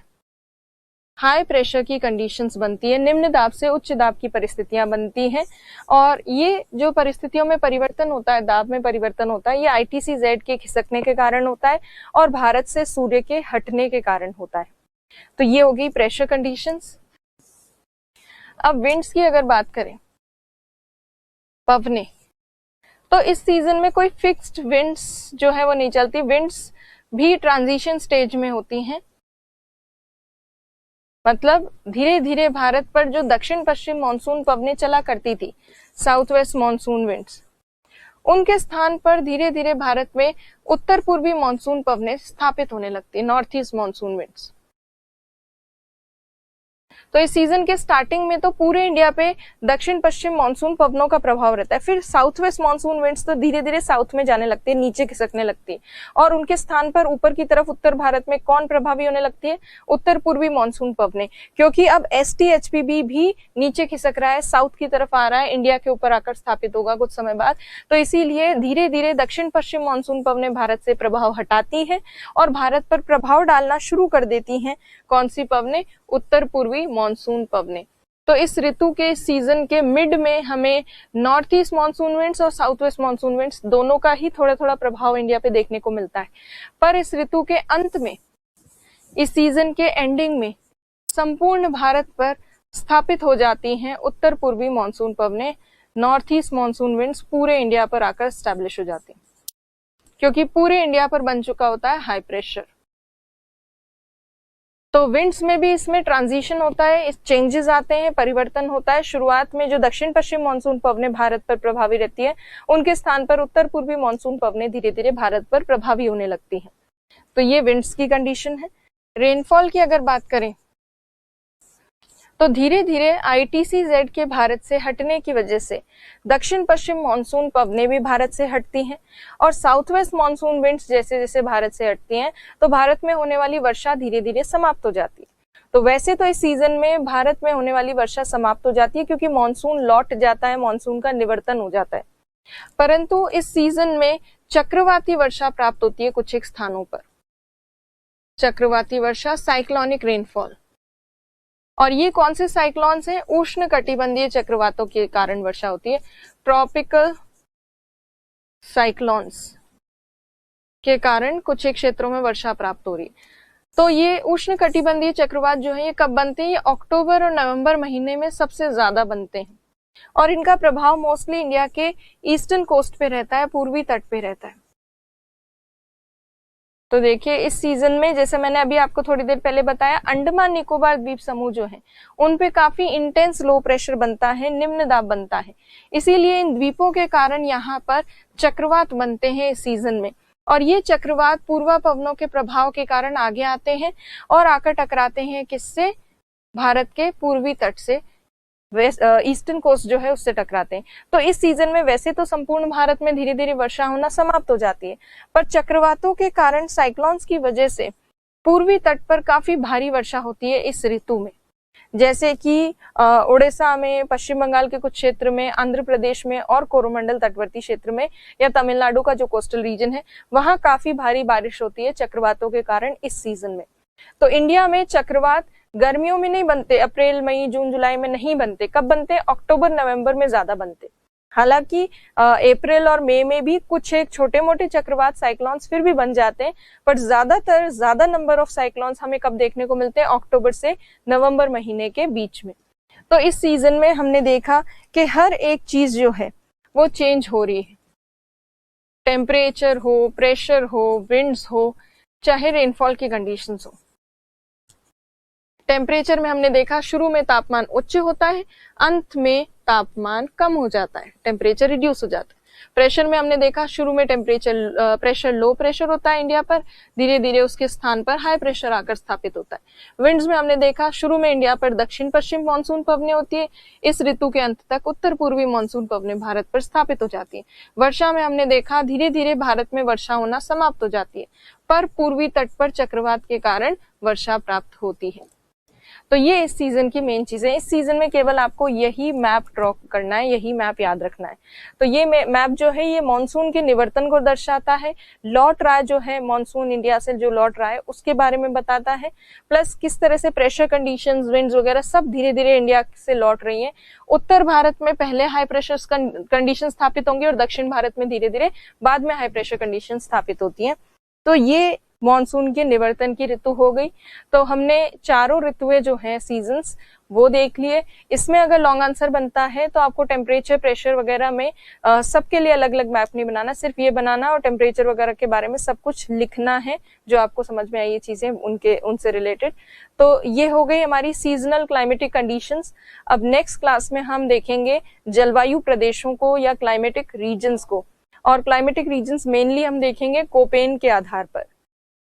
हाई प्रेशर की कंडीशंस बनती है, निम्न दाब से उच्च दाब की परिस्थितियां बनती हैं। और ये जो परिस्थितियों में परिवर्तन होता है, दाब में परिवर्तन होता है, ये ITCZ के खिसकने के कारण होता है और भारत से सूर्य के हटने के कारण होता है। तो ये हो गई प्रेशर कंडीशंस। अब विंड्स की अगर बात करें, पवने, तो इस सीजन में कोई फिक्स्ड विंड्स जो है वो नहीं चलती, विंड्स भी ट्रांजिशन स्टेज में होती हैं। मतलब धीरे धीरे भारत पर जो दक्षिण पश्चिम मानसून पवनें चला करती थी, साउथ वेस्ट मानसून विंड्स, उनके स्थान पर धीरे धीरे भारत में उत्तर पूर्वी मानसून पवनें स्थापित होने लगती, नॉर्थ ईस्ट मानसून विंड्स। तो इस सीजन के स्टार्टिंग में तो पूरे इंडिया पे दक्षिण पश्चिम मानसून पवनों का प्रभाव रहता है। फिर साउथ वेस्ट मानसून विंड्स तो धीरे धीरे साउथ में जाने लगती है, नीचे खिसकने लगती है, और उनके स्थान पर ऊपर की तरफ उत्तर भारत में कौन प्रभावी होने लगती है? उत्तर पूर्वी मानसून पवनें। क्योंकि अब STHPB भी नीचे खिसक रहा है, साउथ की तरफ आ रहा है, इंडिया के ऊपर आकर स्थापित होगा कुछ समय बाद। तो इसीलिए धीरे धीरे दक्षिण पश्चिम मानसून पवनें भारत से प्रभाव हटाती है और भारत पर प्रभाव डालना शुरू कर देती हैं। कौन सी पवनें? उत्तर पूर्वी मानसून पवनें। तो इस ऋतु के सीजन के मिड में हमें नॉर्थ ईस्ट मानसून विंड्स और साउथ वेस्ट मानसून विंड्स दोनों का ही थोड़ा थोड़ा प्रभाव इंडिया पे देखने को मिलता है। पर इस ऋतु के अंत में, इस सीजन के एंडिंग में, संपूर्ण भारत पर स्थापित हो जाती हैं उत्तर पूर्वी मानसून पवनें। नॉर्थ ईस्ट मानसून विंड्स पूरे इंडिया पर आकर स्टैब्लिश हो जाती हैं, क्योंकि पूरे इंडिया पर बन चुका होता है हाई प्रेशर। तो विंड्स में भी इसमें ट्रांजिशन होता है, इस चेंजेस आते हैं, परिवर्तन होता है। शुरुआत में जो दक्षिण पश्चिम मानसून पवनें भारत पर प्रभावी रहती है, उनके स्थान पर उत्तर पूर्वी मानसून पवनें धीरे धीरे भारत पर प्रभावी होने लगती हैं। तो ये विंड्स की कंडीशन है। रेनफॉल की अगर बात करें तो धीरे धीरे ITCZ के भारत से हटने की वजह से दक्षिण पश्चिम मानसून पवनें भी भारत से हटती हैं और साउथ वेस्ट मानसून विंड्स जैसे जैसे भारत से हटती हैं तो भारत में होने वाली वर्षा धीरे धीरे समाप्त हो जाती है। तो वैसे तो इस सीजन में भारत में होने वाली वर्षा समाप्त हो जाती है क्योंकि मानसून लौट जाता है, मानसून का निवर्तन हो जाता है, परंतु इस सीजन में चक्रवाती वर्षा प्राप्त होती है कुछ एक स्थानों पर। चक्रवाती वर्षा, साइक्लोनिक रेनफॉल। और ये कौन से साइक्लोन्स हैं? उष्ण कटिबंधीय चक्रवातों के कारण वर्षा होती है। ट्रॉपिकल साइक्लोन्स के कारण कुछ एक क्षेत्रों में वर्षा प्राप्त हो रही है। तो ये उष्ण कटिबंधीय चक्रवात जो है ये कब बनते हैं? ये अक्टूबर और नवंबर महीने में सबसे ज्यादा बनते हैं और इनका प्रभाव मोस्टली इंडिया के ईस्टर्न कोस्ट पे रहता है, पूर्वी तट पे रहता है। तो देखिए इस सीजन में जैसे मैंने अभी आपको थोड़ी देर पहले बताया, अंडमान निकोबार द्वीप समूह जो है उन पे काफी इंटेंस लो प्रेशर बनता है, निम्न दाब बनता है, इसीलिए इन द्वीपों के कारण यहाँ पर चक्रवात बनते हैं इस सीजन में। और ये चक्रवात पूर्वा पवनों के प्रभाव के कारण आगे आते हैं और आकर टकराते हैं किससे? भारत के पूर्वी तट से, ईस्टर्न कोस्ट जो है उससे टकराते हैं। तो इस सीजन में वैसे तो संपूर्ण भारत में धीरे धीरे वर्षा होना समाप्त हो जाती है, पर चक्रवातों के कारण, साइक्लोन्स की वजह से पूर्वी तट पर काफी भारी वर्षा होती है इस ऋतु में। जैसे कि उड़ीसा में, पश्चिम बंगाल के कुछ क्षेत्र में, आंध्र प्रदेश में और कोरोमंडल तटवर्ती क्षेत्र में या तमिलनाडु का जो कोस्टल रीजन है वहां काफी भारी बारिश होती है चक्रवातों के कारण इस सीजन में। तो इंडिया में चक्रवात गर्मियों में नहीं बनते, अप्रैल, मई, जून, जुलाई में नहीं बनते। कब बनते? अक्टूबर नवंबर में ज्यादा बनते। हालांकि अप्रैल और मई में भी कुछ एक छोटे मोटे चक्रवात, साइक्लोन्स फिर भी बन जाते हैं, पर ज्यादा नंबर ऑफ साइक्लोन्स हमें कब देखने को मिलते हैं? अक्टूबर से नवंबर महीने के बीच में। तो इस सीजन में हमने देखा कि हर एक चीज जो है वो चेंज हो रही है, टेम्परेचर हो, प्रेशर हो, विंड्स हो, चाहे रेनफॉल की कंडीशंस हो। टेम्परेचर में हमने देखा शुरू में तापमान उच्च होता है, अंत में तापमान कम हो जाता है, टेम्परेचर रिड्यूस हो जाता है। प्रेशर में हमने देखा शुरू में प्रेशर लो प्रेशर होता है इंडिया पर, धीरे धीरे उसके स्थान पर हाई प्रेशर आकर स्थापित होता है। विंड्स में हमने देखा शुरू में इंडिया पर दक्षिण पश्चिम मानसून पवनें होती है, इस ऋतु के अंत तक उत्तर पूर्वी मानसून पवनें भारत पर स्थापित हो जाती है। वर्षा में हमने देखा धीरे धीरे भारत में वर्षा होना समाप्त हो जाती है, पर पूर्वी तट पर चक्रवात के कारण वर्षा प्राप्त होती है। तो ये इस सीजन की मेन चीजें। इस सीजन में केवल आपको यही मैप ड्रॉ करना है, यही मैप याद रखना है। तो ये मैप जो है ये मॉनसून के निवर्तन को दर्शाता है, लौट रहा जो है मानसून इंडिया से जो लौट रहा है उसके बारे में बताता है, प्लस किस तरह से प्रेशर कंडीशंस, विंड्स वगैरह सब धीरे धीरे इंडिया से लौट रही है। उत्तर भारत में पहले हाई प्रेशर कंडीशन स्थापित होंगी और दक्षिण भारत में धीरे धीरे बाद में हाई प्रेशर कंडीशन स्थापित होती है। तो ये मॉनसून के निवर्तन की ऋतु हो गई। तो हमने चारों ऋतुएं जो हैं, सीजन्स, वो देख लिए। इसमें अगर लॉन्ग आंसर बनता है तो आपको टेम्परेचर, प्रेशर वगैरह में सबके लिए अलग अलग मैप नहीं बनाना, सिर्फ ये बनाना और टेम्परेचर वगैरह के बारे में सब कुछ लिखना है जो आपको समझ में आई ये चीजें उनसे रिलेटेड। तो ये हो गई हमारी सीजनल क्लाइमेटिक कंडीशंस। अब नेक्स्ट क्लास में हम देखेंगे जलवायु प्रदेशों को या क्लाइमेटिक रीजन्स को, और क्लाइमेटिक रीजन्स मेनली हम देखेंगे कोपेन के आधार पर।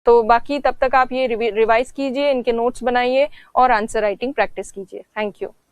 तो बाकी तब तक आप ये रिवाइज कीजिए, इनके नोट्स बनाइए और आंसर राइटिंग प्रैक्टिस कीजिए। Thank you.